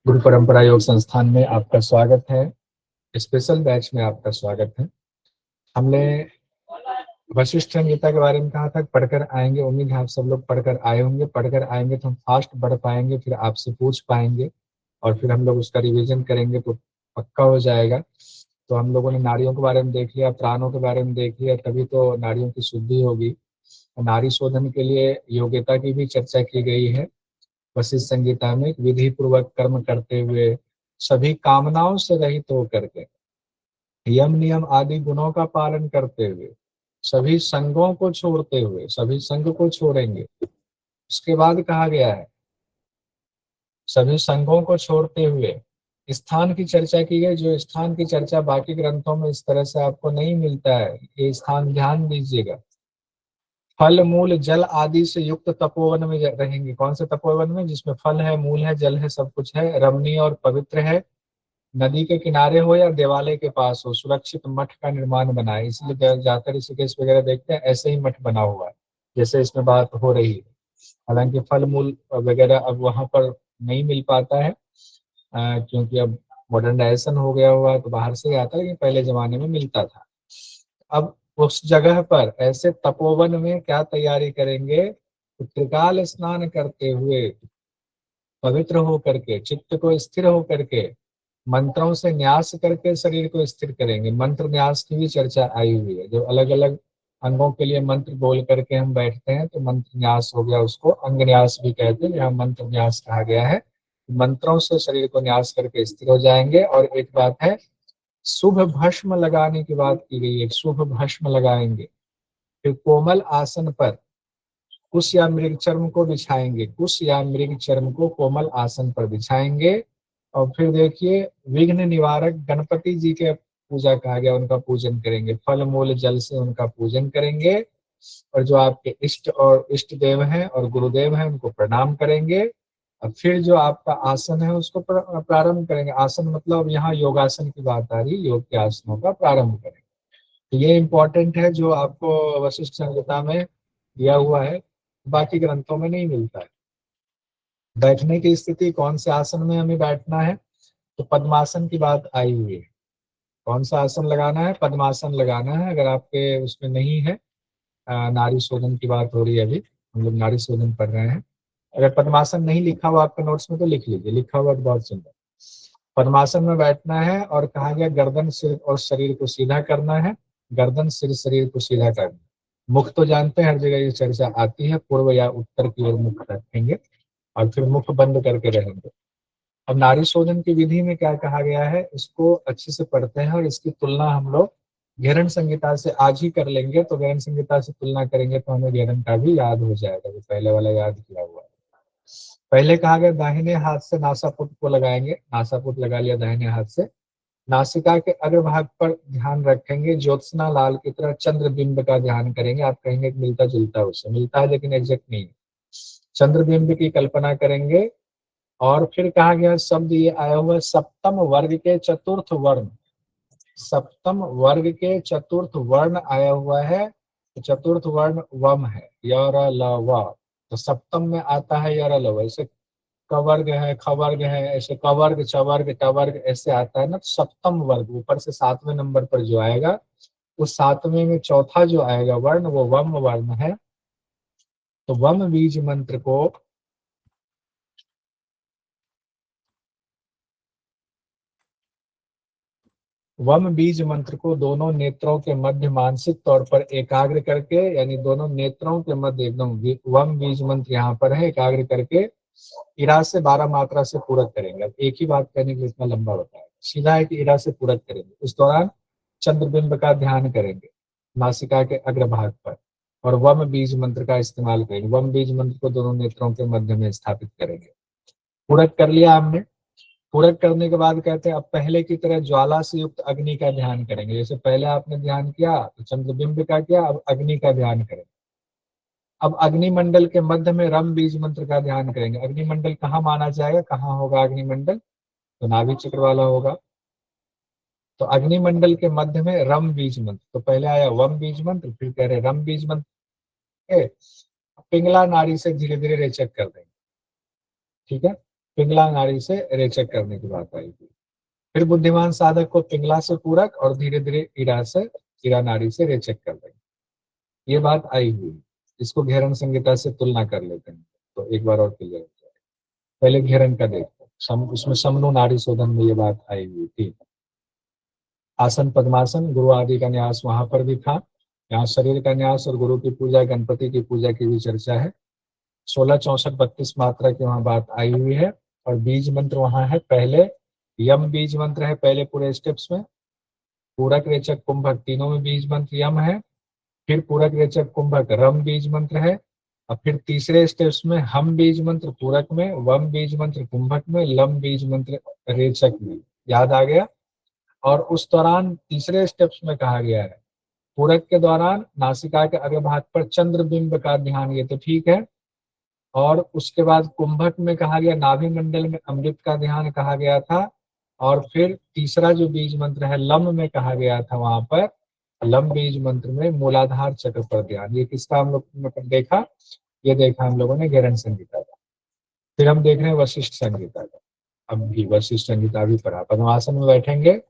गुरु परंपरा योग संस्थान में आपका स्वागत है। स्पेशल बैच में आपका स्वागत है। हमने वशिष्ठ संहिता के बारे में कहा था, पढ़कर आएंगे। उम्मीद है आप सब लोग पढ़कर आए होंगे। पढ़कर आएंगे तो हम फास्ट बढ़ पाएंगे, फिर आपसे पूछ पाएंगे और फिर हम लोग उसका रिवीजन करेंगे तो पक्का हो जाएगा। तो हम लोगों ने नारियों के बारे में देख लिया, प्राणों के बारे में देख लिया, तभी तो नारियों की शुद्धि होगी। नारी शोधन के लिए योग्यता की भी चर्चा की गई है वशिष्ठ संहिता में। विधि पूर्वक कर्म करते हुए, सभी कामनाओं से रहित होकर के, यम नियम आदि गुणों का पालन करते हुए, सभी संगों को छोड़ते हुए, सभी संग को छोड़ेंगे। उसके बाद कहा गया है सभी संघों को छोड़ते हुए स्थान की चर्चा की गई, जो स्थान की चर्चा बाकी ग्रंथों में इस तरह से आपको नहीं मिलता है। ये स्थान ध्यान दीजिएगा। फल मूल जल आदि से युक्त तपोवन में रहेंगे। कौन से तपोवन में? जिसमें फल है, मूल है, जल है, सब कुछ है, रमणीय और पवित्र है। नदी के किनारे हो या देवालय के पास हो, सुरक्षित मठ का निर्माण बनाए। इसलिए ज्यादातर ऋषिकेश वगैरह देखते हैं ऐसे ही मठ बना हुआ है जैसे इसमें बात हो रही है। हालांकि फल मूल वगैरह अब वहां पर नहीं मिल पाता है, क्योंकि अब मॉडर्नाइजेशन हो गया हुआ है तो बाहर से ही आता है, लेकिन पहले जमाने में मिलता था। अब उस जगह पर ऐसे तपोवन में क्या तैयारी करेंगे? तो त्रिकाल स्नान करते हुए, पवित्र होकर के, चित्त को स्थिर होकर के, मंत्रों से न्यास करके शरीर को स्थिर करेंगे। मंत्र न्यास की भी चर्चा आई हुई है। जो अलग अलग अंगों के लिए मंत्र बोल करके हम बैठते हैं तो मंत्र न्यास हो गया, उसको अंग न्यास भी कहते हैं। यहाँ मंत्र न्यास कहा गया है। मंत्रों से शरीर को न्यास करके स्थिर हो जाएंगे। और एक बात है, शुभ भस्म लगाने की बात की गई है। शुभ भस्म लगाएंगे। फिर कोमल आसन पर कुश या मृग चर्म को बिछाएंगे। कुश या मृग चर्म को कोमल आसन पर बिछाएंगे। और फिर देखिए, विघ्न निवारक गणपति जी के पूजा कहा गया, उनका पूजन करेंगे। फल मूल जल से उनका पूजन करेंगे। और जो आपके इष्ट और इष्ट देव हैं और गुरुदेव हैं उनको प्रणाम करेंगे। और फिर जो आपका आसन है उसको प्रारंभ करेंगे। आसन मतलब यहाँ योगासन की बात आ रही है, योग के आसनों का प्रारंभ करेंगे। तो ये इंपॉर्टेंट है जो आपको वशिष्ठ संहिता में दिया हुआ है, बाकी ग्रंथों में नहीं मिलता है। बैठने की स्थिति, कौन से आसन में हमें बैठना है? तो पद्मासन की बात आई हुई है। कौन सा आसन लगाना है? पद्मासन लगाना है। अगर आपके उसमें नहीं है, नारी शोधन की बात हो रही है, अभी हम लोग नारी शोधन पढ़ रहे हैं। अगर पद्मासन नहीं लिखा हुआ आपके नोट्स में तो लिख लीजिए, लिखा हुआ तो बहुत सुंदर। पद्मासन में बैठना है और कहा गया गर्दन सिर और शरीर को सीधा करना है। गर्दन सिर शरीर को सीधा करना। मुख तो जानते हैं, हर जगह ये चर्चा आती है, पूर्व या उत्तर की ओर मुख रखेंगे और फिर मुख बंद करके रहेंगे। अब नारी शोधन की विधि में क्या कहा गया है, इसको अच्छे से पढ़ते हैं और इसकी तुलना हम लोग घेरन संहिता से आज ही कर लेंगे। तो घेरन संहिता से तुलना करेंगे तो हमें घेरन का भी याद हो जाएगा, जो पहले वाला याद किया हुआ है। पहले कहा गया दाहिने हाथ से नासापुट को लगाएंगे। नासापुट लगा लिया दाहिने हाथ से। नासिका के अग्रभाग पर ध्यान रखेंगे। ज्योत्सना लाल की तरह चंद्र बिंब का ध्यान करेंगे। आप कहेंगे मिलता जुलता, उससे मिलता है लेकिन एग्जैक्ट नहीं है। चंद्र बिंब की कल्पना करेंगे। और फिर कहा गया शब्द ये आया हुआ है, सप्तम वर्ग के चतुर्थ वर्ण। सप्तम वर्ग के चतुर्थ वर्ण आया हुआ है। तो चतुर्थ वर्ण वम है, यर ल व। तो सप्तम में आता है यर ल व। ऐसे कवर्ग है, खवर्ग है, ऐसे कवर्ग चवर्ग टवर्ग ऐसे आता है ना। तो सप्तम वर्ग ऊपर से 7वें नंबर पर जो आएगा, उस 7वें में चौथा जो आएगा वर्ण वो वम वर्ण है। तो वम बीज मंत्र को वम बीज मंत्र को दोनों नेत्रों के मध्य मानसिक तौर पर एकाग्र करके, यानी दोनों नेत्रों के मध्य एकदम वम बीज मंत्र यहाँ पर है, एकाग्र करके इरा से 12 मात्रा से पूरक करेंगे। अब एक ही बात करने के लिए इतना लंबा बताया, सीधा है कि इरा से पूरक करेंगे। उस दौरान चंद्रबिंब का ध्यान करेंगे नासिका के अग्रभाग पर। और वम बीज मंत्र का इस्तेमाल करेंगे। वम बीज मंत्र को दोनों नेत्रों के मध्य में स्थापित करेंगे। पूरक कर लिया हमने। पूरक करने के बाद कहते हैं अब पहले की तरह ज्वाला से युक्त अग्नि का ध्यान करेंगे। जैसे पहले आपने ध्यान किया तो चंद्रबिंब का किया, अब अग्नि का ध्यान करेंगे। अब अग्निमंडल के मध्य में रम बीज मंत्र का ध्यान करेंगे। अग्निमंडल कहाँ माना जाएगा, कहाँ होगा अग्निमंडल? तो नाभि चक्र वाला होगा। तो अग्निमंडल के मध्य में रम बीज मंत्र। तो पहले आया वम बीज मंत्र, फिर कह रहे रम बीज मंत्र के पिंगला नाड़ी से धीरे धीरे रेचक कर देंगे। ठीक है। पिंगला नाड़ी से रेचक करने की बात आई थी। फिर बुद्धिमान साधक को पिंगला से पूरक और धीरे धीरे इरा नाड़ी से रेचक कर देंगे। ये बात आई हुई है। इसको घेरन संहिता से तुलना कर लेते हैं तो एक बार और क्लियर हो जाए। पहले घेरन का देखते हैं, उसमें समनो नाड़ी शोधन में ये बात आई हुई थी। आसन पद्मासन, गुरु आदि का न्यास वहां पर भी था। यहाँ शरीर का न्यास और गुरु की पूजा, गणपति की पूजा की भी चर्चा है। 16 64 32 मात्रा की वहां बात आई हुई है। और बीज मंत्र वहां है पहले, यम बीज मंत्र है पहले पूरे स्टेप्स में। पूरक रेचक कुंभक तीनों में बीज मंत्र यम है। फिर पूरक रेचक कुंभक रम बीज मंत्र है। और फिर तीसरे स्टेप्स में हम बीज मंत्र पूरक में, वम बीज मंत्र कुंभक में, लम बीज मंत्र रेचक में। याद आ गया। और उस दौरान तीसरे स्टेप्स में कहा गया है पूरक के दौरान नासिका के अग्र भाग पर चंद्र बिंब का ध्यान, ये तो ठीक है। और उसके बाद कुंभक में कहा गया नाभि मंडल में अमृत का ध्यान कहा गया था। और फिर तीसरा जो बीज मंत्र है लम में कहा गया था, वहां पर लम बीज मंत्र में मूलाधार चक्र पर ध्यान। ये किसका हम लोग मतलब देखा, ये देखा हम लोगों ने घेरन संहिता का। फिर हम देख रहे हैं वशिष्ठ संहिता का। अब भी वशिष्ठ संहिता भी पढ़ा। पद्मासन में बैठेंगे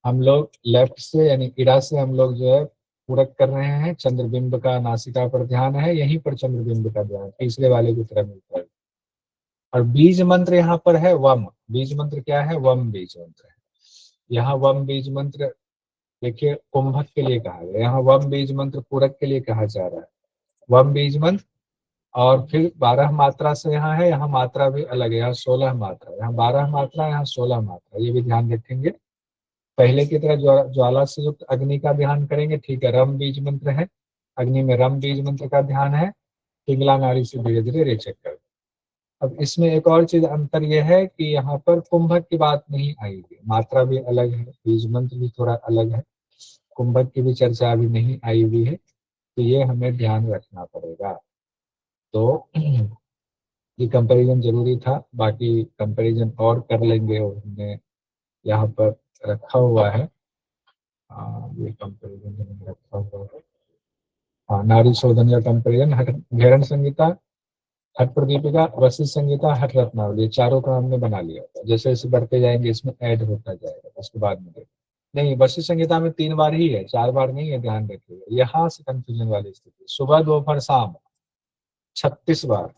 हम लोग, लेफ्ट से यानी इड़ा से हम लोग जो है पूरक कर रहे हैं। चंद्रबिंब का नासिका पर ध्यान है, यहीं पर चंद्रबिंब का ध्यान तीसरे वाले की तरह मिलता है। और बीज मंत्र यहाँ पर है वम। बीज मंत्र क्या है, वम बीज मंत्र है। यहाँ वम बीज मंत्र देखिए कुंभक के लिए कहा गया, यहाँ वम बीज मंत्र पूरक के लिए कहा जा रहा है। वम बीज मंत्र। और फिर 12 मात्रा से यहाँ है, यहाँ मात्रा भी अलग है। यहाँ 16 मात्रा, यहाँ 12 मात्रा, यहाँ 16 मात्रा, ये भी ध्यान रखेंगे। पहले की तरह ज्वाला से युक्त अग्नि का ध्यान करेंगे, ठीक है। रम बीज मंत्र है, अग्नि में रम बीज मंत्र का ध्यान है। पिंगला नाड़ी से धीरे धीरे रेचक कर। अब इसमें एक और चीज अंतर यह है कि यहाँ पर कुंभक की बात नहीं आई है, मात्रा भी अलग है, बीज मंत्र भी थोड़ा अलग है। कुंभक की भी चर्चा अभी नहीं आई हुई है, तो ये हमें ध्यान रखना पड़ेगा। तो ये कंपैरिजन जरूरी था। बाकी कंपैरिजन और कर लेंगे, और हमने यहाँ पर रखा हुआ है। ये कंपैरिजन हमने रखा हुआ है। हाँ, नारी शोधन का कंपैरिजन, हट घेरन संहिता, हट प्रदीपिका, वशिष्ठ संहिता, हट रत्नावली, ये चारों का हमने बना लिया था। जैसे जैसे बढ़ते जाएंगे इसमें ऐड होता जाएगा, उसके बाद में नहीं। वशिष्ठ संहिता में 3 बार ही है, 4 बार नहीं है, ध्यान रखिएगा। यहाँ से कंफ्यूजन वाली स्थिति, सुबह दोपहर शाम 36 बार,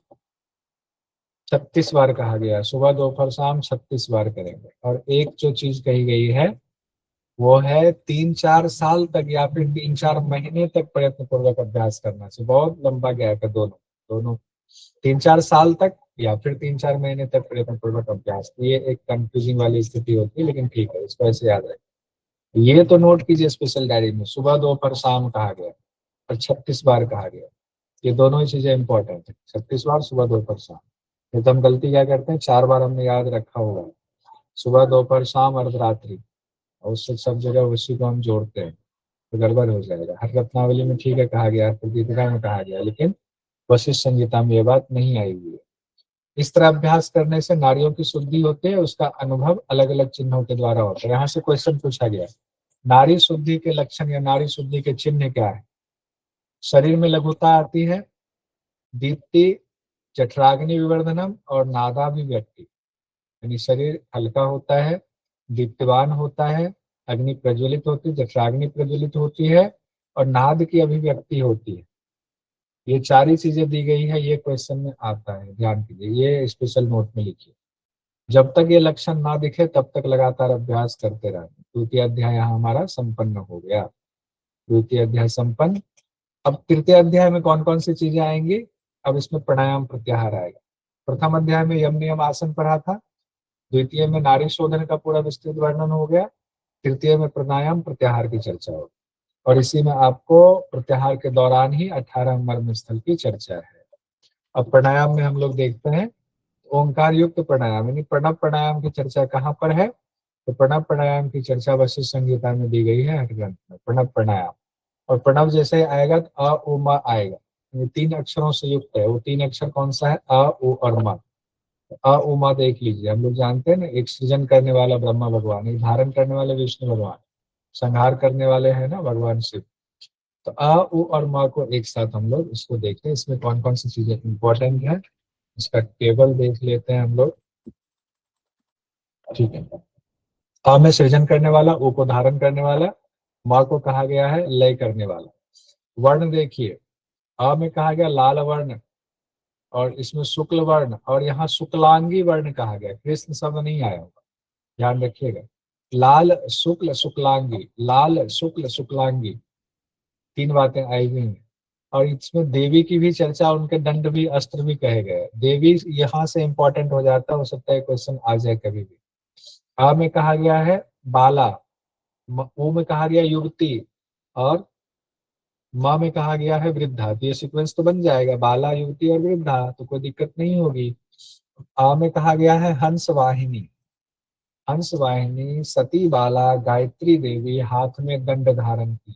36 बार कहा गया है। सुबह दोपहर शाम 36 बार करेंगे। और एक जो चीज कही गई है वो है 3 4 साल तक या फिर 3 4 महीने तक प्रयत्न पूर्वक अभ्यास करना चाहिए। बहुत लंबा गैप है दोनों, दोनों 3 4 साल तक या फिर 3 4 महीने तक प्रयत्न पूर्वक अभ्यास। ये एक कंफ्यूजिंग वाली स्थिति होती है, लेकिन ठीक है, इसको ऐसे याद रखें। ये तो नोट कीजिए स्पेशल डायरी में, सुबह दोपहर शाम कहा गया और 36 बार कहा गया। ये दोनों ही चीजें इंपॉर्टेंट है, 36 बार सुबह दोपहर शाम। नहीं तो हम गलती क्या करते हैं, 4 बार हमने याद रखा होगा, सुबह दोपहर शाम अर्धरात्रि, और उससे सब जगह उसी को हम जोड़ते हैं, तो गड़बड़ हो जाएगा। हर रत्नावली में ठीक है कहा गया, प्रदीपिका में कहा गया, लेकिन वशिष्ठ संहिता में ये बात नहीं आई हुई है। इस तरह अभ्यास करने से नाड़ियों की शुद्धि होती है, उसका अनुभव अलग अलग चिन्हों के द्वारा होता है। यहाँ से क्वेश्चन पूछा गया, नाड़ी शुद्धि के लक्षण या नाड़ी शुद्धि के चिन्ह क्या है। शरीर में लघुता आती है, दीप्ति, जठराग्नि विवर्धनम और नादाभिव्यक्ति, यानी शरीर हल्का होता है, दीप्तिवान होता है, अग्नि प्रज्वलित होती है, जठराग्नि प्रज्वलित होती है, और नाद की अभिव्यक्ति होती है। ये 4 ही चीजें दी गई है, ये क्वेश्चन में आता है, ध्यान कीजिए, ये स्पेशल नोट में लिखिए। जब तक ये लक्षण ना दिखे तब तक लगातार अभ्यास करते रहना। द्वितीय अध्याय यहाँ हमारा संपन्न हो गया, द्वितीय अध्याय संपन्न। अब तृतीय अध्याय में कौन कौन सी चीजें आएंगी, अब इसमें प्राणायाम प्रत्याहार आएगा। प्रथम अध्याय में यम नियम आसन पढ़ा था, द्वितीय में नाड़ी शोधन का पूरा विस्तृत वर्णन हो गया, तृतीय में प्राणायाम प्रत्याहार की चर्चा होगी। और इसी में आपको प्रत्याहार के दौरान ही 18 मर्म स्थल की चर्चा है। अब प्राणायाम में हम लोग देखते हैं ओंकार युक्त प्राणायाम, यानी प्रणव प्राणायाम की चर्चा कहाँ पर है, तो प्रणव प्राणायाम की चर्चा वशिष्ठ संहिता में दी गई है, हठ ग्रंथ में, प्रणव प्राणायाम। और प्रणव जैसे आएगा तो अ उ म आएगा, ये 3 अक्षरों से युक्त है। वो 3 अक्षर कौन सा है, अ उ और म। अ उ म देख लीजिए, हम लोग जानते हैं ना, एक सृजन करने वाला ब्रह्मा भगवान, एक धारण करने वाले विष्णु भगवान, संहार करने वाले हैं ना भगवान शिव। तो अ उ और म को एक साथ हम लोग इसको देखते हैं, इसमें कौन कौन सी चीजें इंपॉर्टेंट है, इसका टेबल देख लेते हैं हम लोग। ठीक है। अ में सृजन करने वाला, उ को धारण करने वाला, म को कहा गया है लय करने वाला। वर्ण देखिए, अ में कहा गया लाल वर्ण, और इसमें शुक्ल वर्ण, और यहाँ शुक्लांगी वर्ण कहा गया, कृष्ण शब्द नहीं आया होगा, ध्यान रखिएगा। लाल शुक्ल शुक्लांगी, लाल शुक्ल शुक्लांगी, तीन बातें आई हुई हैं। और इसमें देवी की भी चर्चा, उनके दंड भी, अस्त्र भी कहे गए। देवी यहाँ से इंपॉर्टेंट हो जाता है, हो सकता है क्वेश्चन आ जाए कभी भी। आ में कहा गया है बाला, ऊ में कहा गया युवती, और माँ में कहा गया है वृद्धा। तो ये सीक्वेंस तो बन जाएगा, बाला युवती और वृद्धा, तो कोई दिक्कत नहीं होगी। आ में कहा गया है हंस वाहिनी, हंस वाहिनी सती बाला गायत्री देवी हाथ में दंड धारण की।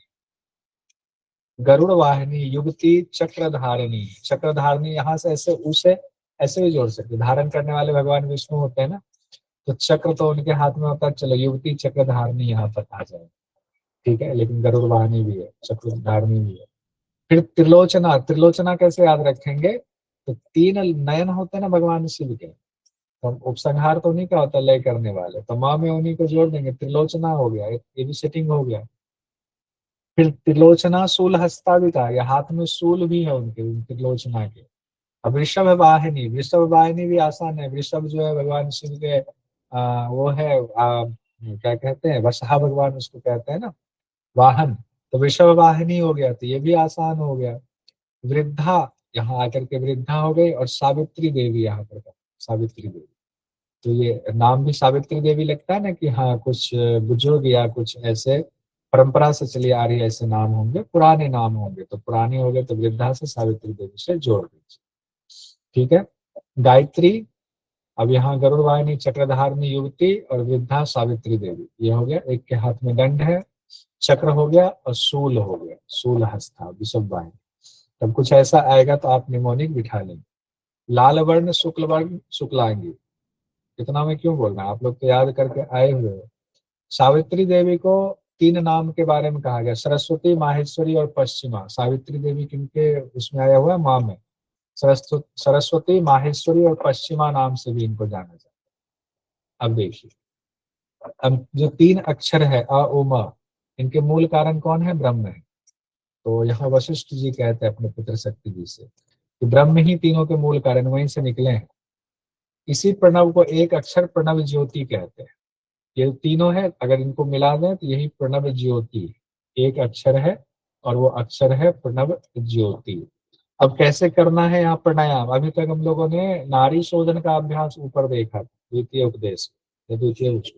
गरुड़ वाहिनी युवती चक्रधारिणी, चक्रधारिणी यहाँ से ऐसे उसे ऐसे भी जोड़ सकते, धारण करने वाले भगवान विष्णु होते हैं ना, तो चक्र तो उनके हाथ में होता है, चलो युवती चक्रधारिणी यहाँ पर आ जाए, ठीक है। लेकिन गरुड़ वाहिनी भी है, चक्रधारिणी भी है। फिर त्रिलोचना, त्रिलोचना कैसे याद रखेंगे, तो तीन नयन होते हैं ना भगवान शिव के, तो उपसंहार तो उन्हीं का होता है लय करने वाले, तो माँ में उन्हीं को जोड़ देंगे, त्रिलोचना हो गया, ये भी सेटिंग हो गया। फिर त्रिलोचना शूल हस्ता भी कहा गया, हाथ में शूल भी है उनके, त्रिलोचना के। अब वृषभ वाहिनी, वृषभ वाहिनी भी आसान है, वृषभ जो है भगवान शिव के वो है क्या कहते हैं, वसहा भगवान उसको कहते हैं ना, वाहन, तो वृषभ वाहिनी हो गया, तो ये भी आसान हो गया। वृद्धा, यहाँ आकर के वृद्धा हो गई, और सावित्री देवी यहाँ पर, सावित्री देवी, तो ये नाम भी सावित्री देवी लगता है ना कि हाँ कुछ बुजुर्ग या कुछ ऐसे परंपरा से चली आ रही ऐसे नाम होंगे, पुराने नाम होंगे, तो पुराने हो गए, तो वृद्धा से सावित्री देवी से जोड़ दीजिए, ठीक है। गायत्री, अब यहाँ गरुड़ वाहिनी चक्रधारिणी युवती और वृद्धा सावित्री देवी, ये हो गया, एक के हाथ में दंड है, चक्र हो गया, और शूल हो गया, शूल हस्ता वृषभ वाहिनी। तब कुछ ऐसा आएगा तो आप निमोनिक बिठा लेंगे। लाल वर्ण शुक्ल वर्ण शुक्लांगी, इतना मैं क्यों बोल रहा हूँ, आप लोग तो याद करके आए हुए हो। सावित्री देवी को तीन नाम के बारे में कहा गया, सरस्वती, माहेश्वरी और पश्चिमा। सावित्री देवी किनके उसमें आया हुआ है, माँ में, सरस्वती, माहेश्वरी और पश्चिमा नाम से भी इनको जाना जाता है। अब देखिए, अब जो तीन अक्षर है अ उ म, इनके मूल कारण कौन है, ब्रह्म है। तो यहाँ वशिष्ठ जी कहते हैं अपने पुत्र शक्ति जी से कि ब्रह्म ही तीनों के मूल कारण, वहीं से निकले हैं। इसी प्रणव को एक अक्षर प्रणव ज्योति कहते हैं। ये तीनों है, अगर इनको मिला दें तो यही प्रणव ज्योति, एक अक्षर है, और वो अक्षर है प्रणव ज्योति। अब कैसे करना है यहाँ प्राणायाम, अभी तक हम लोगों ने नाड़ी शोधन का अभ्यास ऊपर देखा, द्वितीय उपदेश या द्वितीय उपदेश।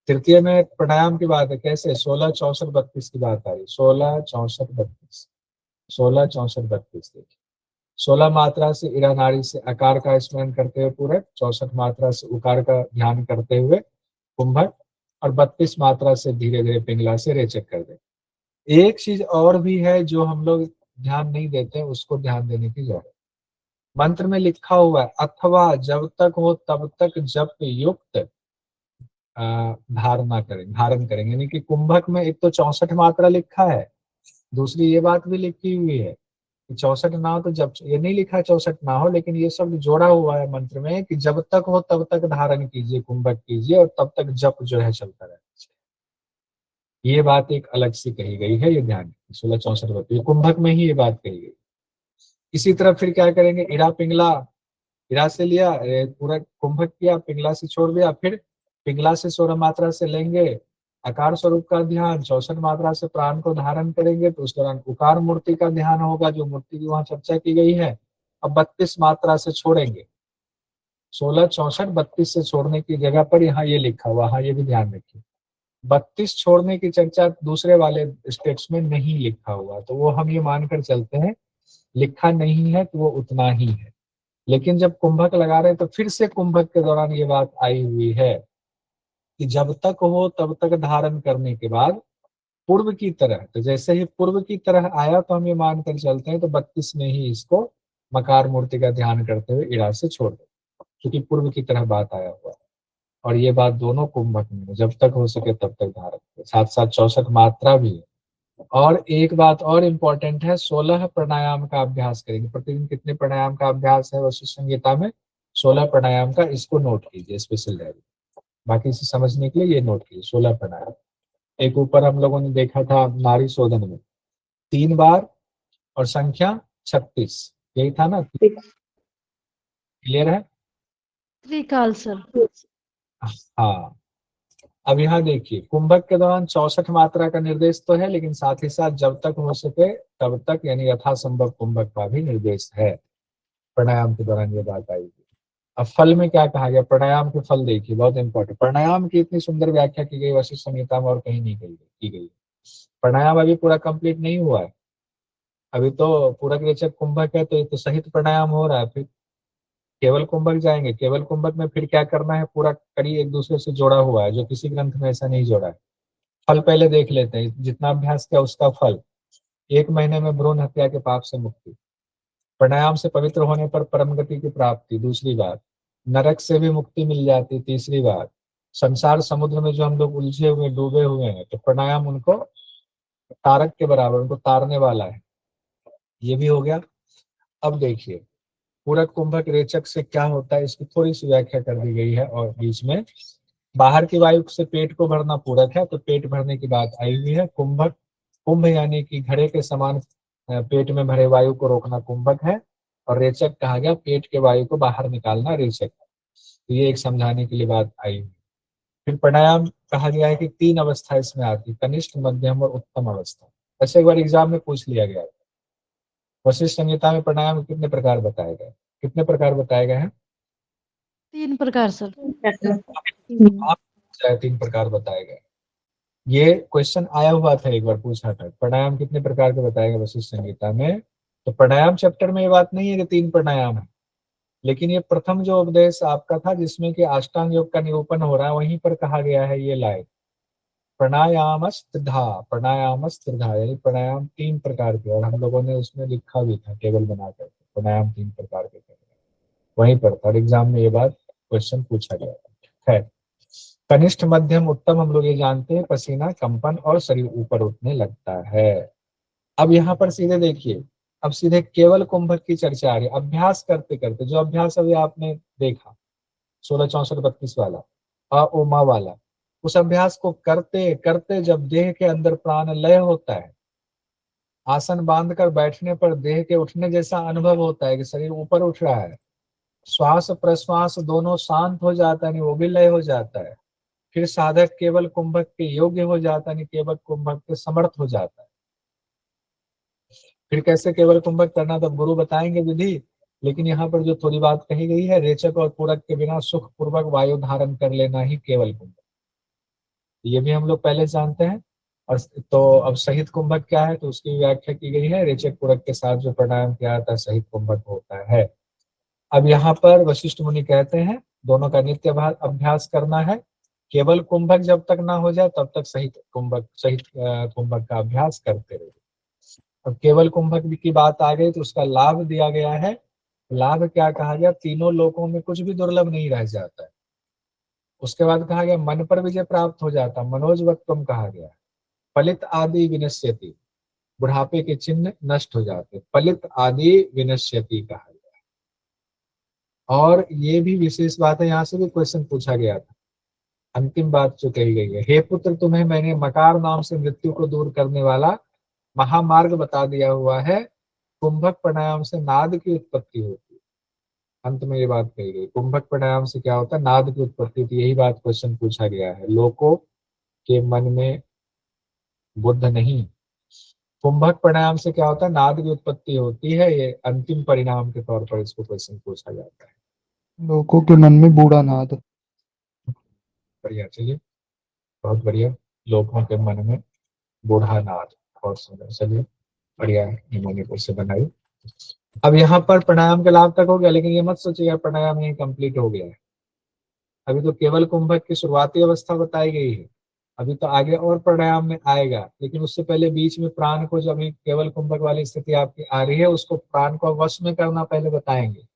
तृतीय में प्राणायाम की बात है, कैसे 16 64 32 की बात आई, 16 64 32, 16 64 32 देखिए। 16 मात्रा से इरा नाड़ी से आकार का स्मरण करते हुए पूरक, 64 मात्रा से उकार का ध्यान करते हुए कुंभक, और 32 मात्रा से धीरे धीरे पिंगला से रेचक कर दे। एक चीज और भी है जो हम लोग ध्यान नहीं देते, उसको ध्यान देने की जरूरत। मंत्र में लिखा हुआ है अथवा जब तक हो तब तक जप युक्त धारणा करें, धारण करेंगे, यानी कि कुंभक में एक तो 64 मात्रा लिखा है, दूसरी ये बात भी लिखी हुई है कि 64 ना हो तो जब, ये नहीं लिखा है 64 ना हो, लेकिन ये सब जोड़ा हुआ है मंत्र में कि जब तक हो तब तक धारण कीजिए, कुंभक कीजिए, और तब तक जप जो है चलता रहे। ये बात एक अलग से कही गई है, ये ध्यान 16 64 कुंभक में ही ये बात कही गई। इसी तरह फिर क्या करेंगे, इरा पिंगला, इरा से लिया पूरा कुंभक किया, पिंगला से छोड़ दिया, फिर पिंगला से 16 मात्रा से लेंगे आकार स्वरूप का ध्यान, 64 मात्रा से प्राण को धारण करेंगे, तो उस दौरान उकार मूर्ति का ध्यान होगा, जो मूर्ति की वहां चर्चा की गई है। अब 32 मात्रा से छोड़ेंगे, 16 64 32 से छोड़ने की जगह पर यहाँ ये लिखा हुआ, हाँ ये भी ध्यान रखिए, 32 छोड़ने की चर्चा दूसरे वाले स्टेट्स में नहीं लिखा हुआ, तो वो हम ये मानकर चलते हैं लिखा नहीं है तो वो उतना ही है। लेकिन जब कुंभक लगा रहे तो फिर से कुंभक के दौरान ये बात आई हुई है कि जब तक हो तब तक धारण करने के बाद पूर्व की तरह, तो जैसे ही पूर्व की तरह आया तो हम ये मानकर चलते हैं तो 32 में ही इसको मकार मूर्ति का ध्यान करते हुए इड़ा से छोड़ दे, क्योंकि पूर्व की तरह बात आया हुआ है। और ये बात दोनों कुंभक में जब तक हो सके तब तक धारण करें, साथ साथ 64 मात्रा भी है। और एक बात और इम्पोर्टेंट है, 16 प्राणायाम का अभ्यास करेंगे प्रतिदिन। कितने प्राणायाम का अभ्यास है वशिष्ठ संहिता में, 16 प्राणायाम का, इसको नोट कीजिए स्पेशल डायरी। बाकी इसे समझने के लिए ये नोट कीजिए 16 प्राणायाम। एक ऊपर हम लोगों ने देखा था नाड़ी शोधन में 3 बार और संख्या 36, यही था ना? क्लियर है? त्रिकाल सर। हाँ। अब यहाँ देखिए कुंभक के दौरान 64 मात्रा का निर्देश तो है, लेकिन साथ ही साथ जब तक हो सके तब तक यानी यथासंभव कुंभक का भी निर्देश है। प्राणायाम के दौरान ये बात आएगी। अब फल में क्या कहा गया? प्राणायाम के फल देखिए, बहुत इंपॉर्टेंट। प्राणायाम की इतनी सुंदर व्याख्या की गई वशिष्ठ संहिता में और कहीं नहीं की गई। प्राणायाम अभी पूरा कंप्लीट नहीं हुआ है, अभी तो पूरक रेचक कुंभक है, तो ये तो सहित प्राणायाम हो रहा है। फिर केवल कुंभक जाएंगे, केवल कुंभक में फिर क्या करना है? पूरा कड़ी एक दूसरे से जोड़ा हुआ है, जो किसी ग्रंथ में ऐसा नहीं जोड़ा है। फल पहले देख लेते हैं, जितना अभ्यास किया उसका फल। 1 महीने में भ्रूण हत्या के पाप से मुक्ति, प्राणायाम से पवित्र होने पर परम गति की प्राप्ति, दूसरी बात। नरक से भी मुक्ति मिल जाती, तीसरी बात। संसार समुद्र में जो हम लोग उलझे हुए डूबे हुए हैं, तो प्राणायाम उनको तारक के बराबर, उनको तारने वाला है। ये भी हो गया। अब देखिए पूरक कुंभक रेचक से क्या होता है, इसकी थोड़ी सी व्याख्या कर दी गई है। और बीच में बाहर की वायु से पेट को भरना पूरक है, तो पेट भरने की बात आई हुई है। कुंभक, कुंभ यानी कि घड़े के समान पेट में भरे वायु को रोकना कुंभक है, और रेचक कहा गया पेट के वायु को बाहर निकालना रेचक है। तो ये एक समझाने के लिए बात आई हुई। फिर प्राणायाम कहा गया है कि 3 अवस्था इसमें आती, कनिष्ठ, मध्यम और उत्तम अवस्था। ऐसे एक बार एग्जाम में पूछ लिया गया। वशिष्ठ संहिता में प्राणायाम कितने प्रकार बताए गए? कितने प्रकार बताए गए हैं? 3 प्रकार सर। आप 3 प्रकार बताए गए। ये क्वेश्चन आया हुआ था, एक बार पूछा था प्राणायाम कितने प्रकार के बताए गए वशिष्ठ संहिता में। तो प्राणायाम चैप्टर में ये बात नहीं है कि 3 प्राणायाम है, लेकिन ये प्रथम जो उपदेश आपका था जिसमें कि अष्टांग योग का निरूपण हो रहा है, वहीं पर कहा गया है ये लाइन, प्राणायामस्त्रिधा। प्राणायामस्त्रिधा यानी प्राणायाम 3 प्रकार के, और हम लोगों ने उसमें लिखा भी था टेबल बनाकर, प्राणायाम 3 प्रकार के वहीं पर था। एग्जाम में ये बात क्वेश्चन पूछा गया है। कनिष्ठ, मध्यम, उत्तम हम लोग ये जानते हैं, पसीना, कंपन और शरीर ऊपर उठने लगता है। अब यहाँ पर सीधे देखिए, अब सीधे केवल कुंभक की चर्चा आ रही है। अभ्यास करते करते जो अभ्यास अभी आपने देखा 16, 64, 32 वाला, अ ओ मा वाला, उस अभ्यास को करते करते जब देह के अंदर प्राण लय होता है, आसन बांधकर बैठने पर देह के उठने जैसा अनुभव होता है कि शरीर ऊपर उठ रहा है, श्वास प्रश्वास दोनों शांत हो जाता है, वो भी लय हो जाता है। फिर साधक केवल कुंभक के योग्य हो जाता है, केवल कुंभक के समर्थ हो जाता है। फिर कैसे केवल कुंभक करना, तब गुरु बताएंगे विधि। लेकिन यहाँ पर जो थोड़ी बात कही गई है, रेचक और पूरक के बिना सुख पूर्वक वायु धारण कर लेना ही केवल कुंभक, ये भी हम लोग पहले जानते हैं। और तो अब सहित कुंभक क्या है, तो उसकी व्याख्या की गई है, रेचक पूरक के साथ जो प्राणायाम किया जाता है सहित कुंभक होता है। अब यहाँ पर वशिष्ठ मुनि कहते हैं दोनों का नित्य अभ्यास करना है। केवल कुंभक जब तक ना हो जाए तब तक सहित कुंभक का अभ्यास करते रहे। अब केवल कुंभक की बात आ गई तो उसका लाभ दिया गया है। लाभ क्या कहा गया? तीनों लोकों में कुछ भी दुर्लभ नहीं रह जाता है। उसके बाद कहा गया मन पर विजय प्राप्त हो जाता, मनोजवत्वम कहा गया। फलित आदि विनश्यति, बुढ़ापे के चिन्ह नष्ट हो जाते, फलित आदि विनश्यति कहा गया। और ये भी विशेष बात है, यहाँ से भी क्वेश्चन पूछा गया था। अंतिम बात जो कही गई है, हे पुत्र तुम्हें मैंने मकार नाम से मृत्यु को दूर करने वाला महामार्ग बता दिया हुआ है। कुंभक प्राणायाम से नाद की उत्पत्ति होती है। अंत में ये बात कही गई, कुंभक प्राणायाम से क्या होता है? नाद की उत्पत्ति होती है। यही बात क्वेश्चन पूछा गया है, लोगों के मन में बुद्ध नहीं। कुंभक प्राणायाम से क्या होता है? नाद की उत्पत्ति होती है। ये अंतिम परिणाम के तौर पर इसको क्वेश्चन पूछा जाता है। लोगों के मन में बूढ़ा नाद। बढ़िया, चलिए बहुत बढ़िया। लोगों के मन में बूढ़ा नाद, बहुत सुंदर। चलिए बढ़िया है, निमोनिया से बनाई। अब यहाँ पर प्राणायाम के लाभ तक हो गया, लेकिन ये मत सोचिएगा प्राणायाम यही कंप्लीट हो गया है। अभी तो केवल कुंभक की शुरुआती अवस्था बताई गई है, अभी तो आगे और प्राणायाम में आएगा। लेकिन उससे पहले बीच में प्राण को, जब केवल कुंभक वाली स्थिति आपकी आ रही है, उसको प्राण को वश में करना पहले बताएंगे।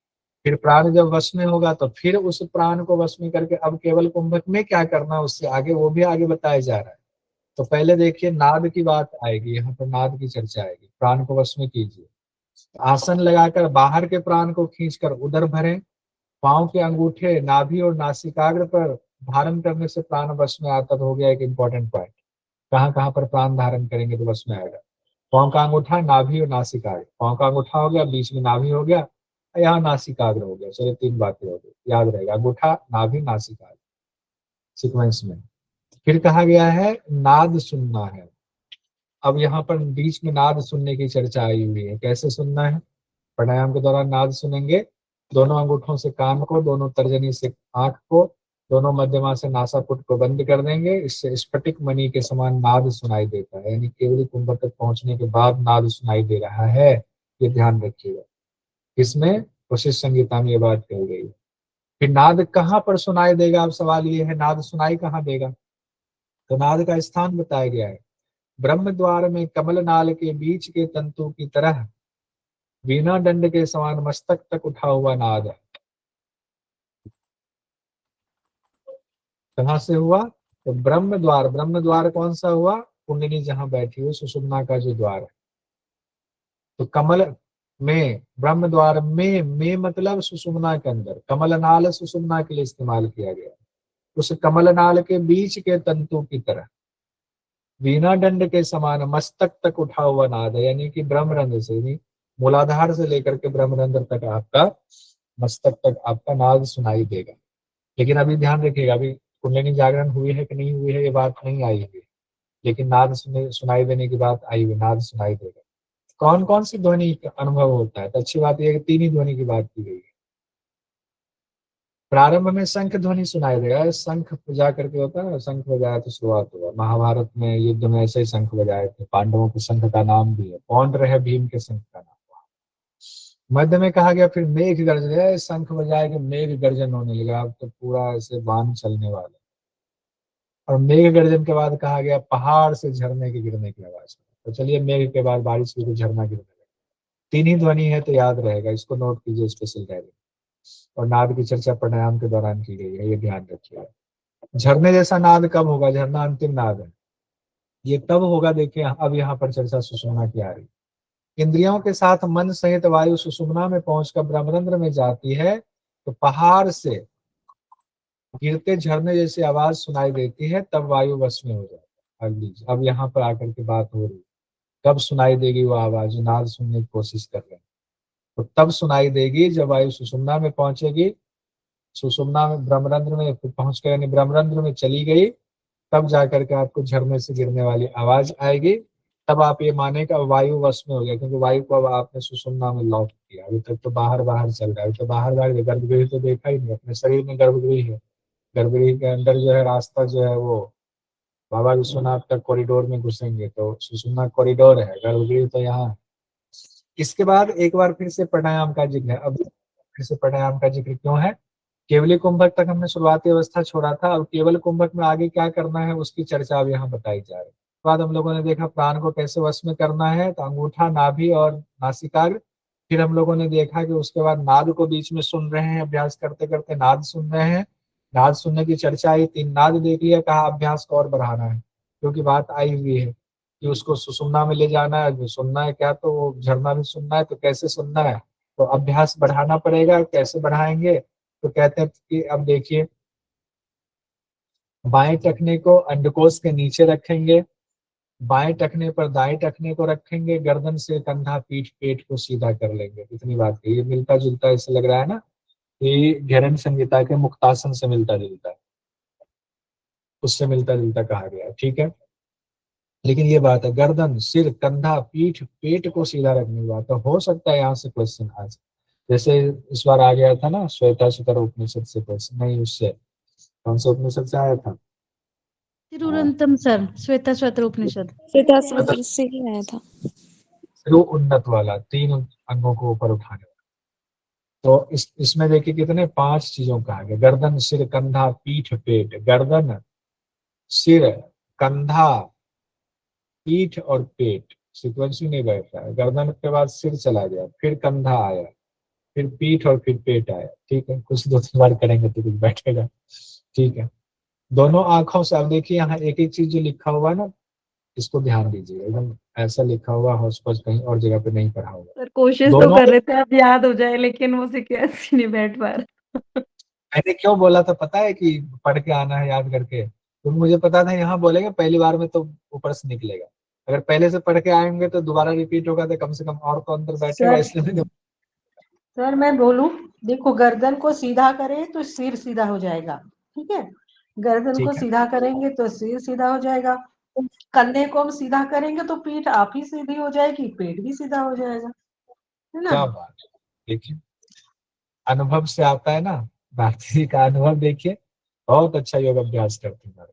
फिर प्राण जब वश में होगा तो फिर उस प्राण को वश में करके अब केवल कुंभक में क्या करना उससे आगे, वो भी आगे बताया जा रहा है। तो पहले देखिए नाद की बात आएगी, यहाँ पर नाद की चर्चा आएगी। प्राण को वश में कीजिए, आसन लगाकर बाहर के प्राण को खींचकर उदर भरें, पांव के अंगूठे नाभि और नासिकाग्र पर धारण करने से प्राण वश में आता, तो हो गया एक इंपॉर्टेंट पॉइंट। कहाँ कहाँ पर प्राण धारण करेंगे तो वश में आएगा? पाँव का अंगूठा, नाभि और नासिकाग्र। पाँव का अंगूठा हो गया, बीच में नाभि हो गया, यहाँ नासिकाग्र हो गया। चलिए 3 बातें हो गई, याद रहेगा, अंगूठा, नाभि, नासिकाग्र, सीक्वेंस में। फिर कहा गया है नाद सुनना है। अब यहाँ पर बीच में नाद सुनने की चर्चा आई हुई है। कैसे सुनना है? प्राणायाम के दौरान नाद सुनेंगे, दोनों अंगूठों से कान को, दोनों तर्जनी से आंख को, दोनों मध्यमा से नासापुट को बंद कर देंगे। इससे स्फटिक मणि के समान नाद सुनाई देता है, यानी केवली कुंभ तक पहुंचने के बाद नाद सुनाई दे रहा है, ये ध्यान रखिएगा। इसमें वशिष्ठ संहिता में ये बात कही गई है। फिर नाद कहाँ पर सुनाई देगा? अब सवाल ये है, नाद सुनाई कहाँ देगा? तो नाद का स्थान बताया गया है, ब्रह्म द्वार में कमल नाल के बीच के तंतु की तरह वीणा दंड के समान मस्तक तक उठा हुआ नाद है। कहां से हुआ? तो ब्रह्म द्वार। ब्रह्म द्वार कौन सा हुआ? कुंडली जहां बैठी हुई सुषुम्ना का जो द्वार है। तो कमल में, ब्रह्म द्वार में मतलब सुषुम्ना के अंदर। कमल नाल सुषुम्ना के लिए इस्तेमाल किया गया। उस कमल नाल के बीच के तंतु की तरह वीणा दंड के समान मस्तक तक उठा हुआ नाद है, यानी कि ब्रह्मरंध्र से, यानी मूलाधार से लेकर के ब्रह्मरंध्र तक आपका, मस्तक तक आपका नाद सुनाई देगा। लेकिन अभी ध्यान रखिएगा, अभी कुंडलिनी जागरण हुई है कि नहीं हुई है ये बात नहीं आई हुई, लेकिन नाद सुनाई देने की बात आई हुई, नाद सुनाई देगा। कौन कौन सी ध्वनि का अनुभव होता है? तो अच्छी बात यह है कि 3 ही ध्वनि की बात की गई है। प्रारंभ में शंख ध्वनि सुनाई देगा, शंख बजा करके होता है, शंख बजाया तो शुरुआत हुआ। महाभारत में युद्ध में ऐसे ही शंख बजाए थे, पांडवों के शंख का नाम भी है, पौंड्र है भीम के शंख का नाम। मध्य में कहा गया फिर मेघ गर्जन है, शंख बजाए के मेघ गर्जन होने लगा, अब तो पूरा ऐसे बाण चलने वाले। और मेघ गर्जन के बाद कहा गया पहाड़ से झरने के गिरने की आवाज। तो चलिए मेघ के बाद बारिश हुई तो झरना गिरने लगा। 3 ही ध्वनि है तो याद रहेगा, इसको नोट कीजिए स्पेशल डायरी। और नाद की चर्चा प्राणायाम के दौरान की गई है, ये ध्यान रखिएगा। झरने जैसा नाद कब होगा? झरना अंतिम नाद है, ये तब होगा। देखिए अब यहाँ पर चर्चा सुषुम्ना की आ रही। इंद्रियों के साथ मन सहित वायु सुषुम्ना में पहुंचकर ब्रह्मरंध्र में जाती है, तो पहाड़ से गिरते झरने जैसी आवाज सुनाई देती है, तब वायु वश में हो जाता है। अब यहाँ पर आकर के बात हो रही, कब सुनाई देगी वो आवाज? जो नाद सुनने की कोशिश कर रहे हैं, तो तब सुनाई देगी जब वायु सुषुम्ना में पहुंचेगी। सुषुम्ना में, ब्रह्मरंध्र में पहुंच कर, यानी ब्रह्मरंध्र में चली गई, तब जाकर के आपको झरने से गिरने वाली आवाज आएगी। तब आप ये माने कि वायु वश में हो गया, क्योंकि वायु को अब आपने सुषुम्ना में लॉक किया। अभी तक तो बाहर बाहर चल रहा है, तो बाहर बाहर गर्भगृह तो देखा ही नहीं, अपने शरीर में गर्भगृह है, गर्भगृह के अंदर जो है रास्ता जो है वो बाबा विश्वनाथ का कॉरिडोर में घुसेंगे तो सुषुम्ना कॉरिडोर है, गर्भगृह तो यहाँ है। इसके बाद एक बार फिर से प्राणायाम का जिक्र है। अब फिर से प्राणायाम का जिक्र क्यों है? केवली कुंभक तक हमने शुरुआती अवस्था छोड़ा था, और केवल कुंभक में आगे क्या करना है उसकी चर्चा अब यहाँ बताई जा रही है। बाद हम लोगों ने देखा प्राण को कैसे वश में करना है, तो अंगूठा, नाभि और नासिकाग्र। फिर हम लोगों ने देखा कि उसके बाद नाद को बीच में सुन रहे हैं, अभ्यास करते करते नाद सुन रहे हैं। नाद सुनने की चर्चा आई, 3 नाद देख लिया, कहा अभ्यास को और बढ़ाना है, क्योंकि बात आई हुई है कि उसको सुषुम्ना में ले जाना है। जो सुनना है क्या, तो वो झरना भी सुनना है, तो कैसे सुनना है? तो अभ्यास बढ़ाना पड़ेगा। कैसे बढ़ाएंगे? तो कहते हैं कि अब देखिए, बाएं टखने को अंडकोश के नीचे रखेंगे, बाएं टखने पर दाएं टखने को रखेंगे, गर्दन से कंधा, पीठ, पेट को सीधा कर लेंगे। इतनी बात है, ये मिलता जुलता ऐसे लग रहा है ना, ये घेरन संहिता के मुक्तासन से मिलता जुलता है, उससे मिलता जुलता कहा गया है, ठीक है। लेकिन ये बात है, गर्दन, सिर, कंधा, पीठ, पेट को सीधा रखने की बात है। हो सकता है यहाँ से क्वेश्चन आ जाए, जैसे इस बार आ गया था ना श्वेता सुतर उपनिषद से क्वेश्चन, नहीं उससे कौन से उपनिषद से आया था? तिरुवनंतम सर, श्वेता श्वेत्र उपनिषद। श्वेताश्वतर से ही आया था। जो उन्नत वाला, 3 अंगों को ऊपर उठाने वाला। तो इसमें देखिए कितने 5 चीजों का आ गया, गर्दन, सिर, कंधा, पीठ, पेट। गर्दन, सिर, कंधा, पीठ और पेट, सीक्वेंस ही नहीं बैठ रहा है। गर्दन के बाद सिर चला गया, फिर कंधा आया, फिर पीठ और फिर पेट आया, ठीक है। कुछ 2-3 बार करेंगे तो कुछ बैठेगा, ठीक है। दोनों आंखों से, अब देखिए यहाँ एक एक चीज जो लिखा हुआ है ना, इसको ध्यान दीजिए, एकदम ऐसा लिखा हुआ हो, सपोज कहीं और जगह पे नहीं पढ़ा होगा। सर कोशिश तो दोनों कर रहे थे अब याद हो जाए, लेकिन वो सीक्वेंस नहीं बैठ पा रहा। मैंने क्यों बोला था पता है कि पढ़ के आना है याद करके, क्योंकि मुझे पता था यहाँ बोलेंगे पहली बार में तो ऊपर से निकलेगा, अगर पहले से पढ़ के आएंगे तो दोबारा रिपीट होगा तो कम से कम और तो अंदर बैठेगा, सर इसलिए मैंने। सर मैं बोलूं, देखो गर्दन को सीधा करें तो सिर सीधा हो जाएगा, ठीक है। गर्दन को ठीक है, सीधा करेंगे तो सिर सीधा हो जाएगा। कंधे को हम सीधा करेंगे तो पीठ आप ही सीधी हो जाएगी, पेट भी सीधा हो जाएगा, है ना। क्या बात है। देखिए अनुभव से आता है ना, भारती का अनुभव देखिए, बहुत अच्छा योग अभ्यास करते हैं भारती।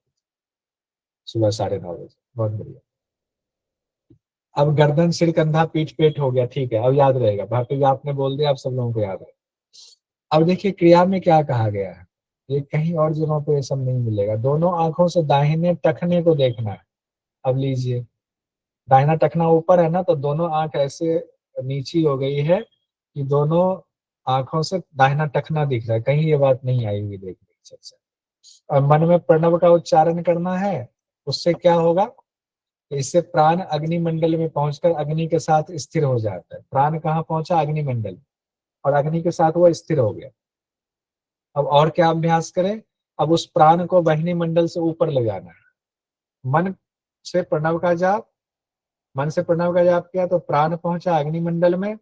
सुबह 9:30 बजे, बहुत बढ़िया। अब गर्दन सिर कंधा पीठ पेट हो गया, ठीक है, अब याद रहेगा, बाकी आपने बोल दिया, अब सब लोगों को याद है। अब देखिए क्रिया में क्या कहा गया है, ये कहीं और जगहों पे ये सब नहीं मिलेगा। दोनों आंखों से दाहिने टखने को देखना है। अब लीजिए, दाहिना टखना ऊपर है ना, तो दोनों आंख ऐसे नीची हो गई है कि दोनों आंखों से दाहिना टखना दिख रहा है, कहीं ये बात नहीं आई हुई देखने की चर्चा। और मन में प्रणव का उच्चारण करना है, उससे क्या होगा, इससे प्राण अग्निमंडल में पहुंचकर अग्नि के साथ स्थिर हो जाता है। प्राण कहाँ पहुंचा, अग्निमंडल, और अग्नि के साथ वो स्थिर हो गया। अब और क्या अभ्यास करें, अब उस प्राण को वाहिनी मंडल से ऊपर ले जाना है। मन से प्रणव का जाप, मन से प्रणव का जाप किया तो प्राण पहुंचा अग्निमंडल में,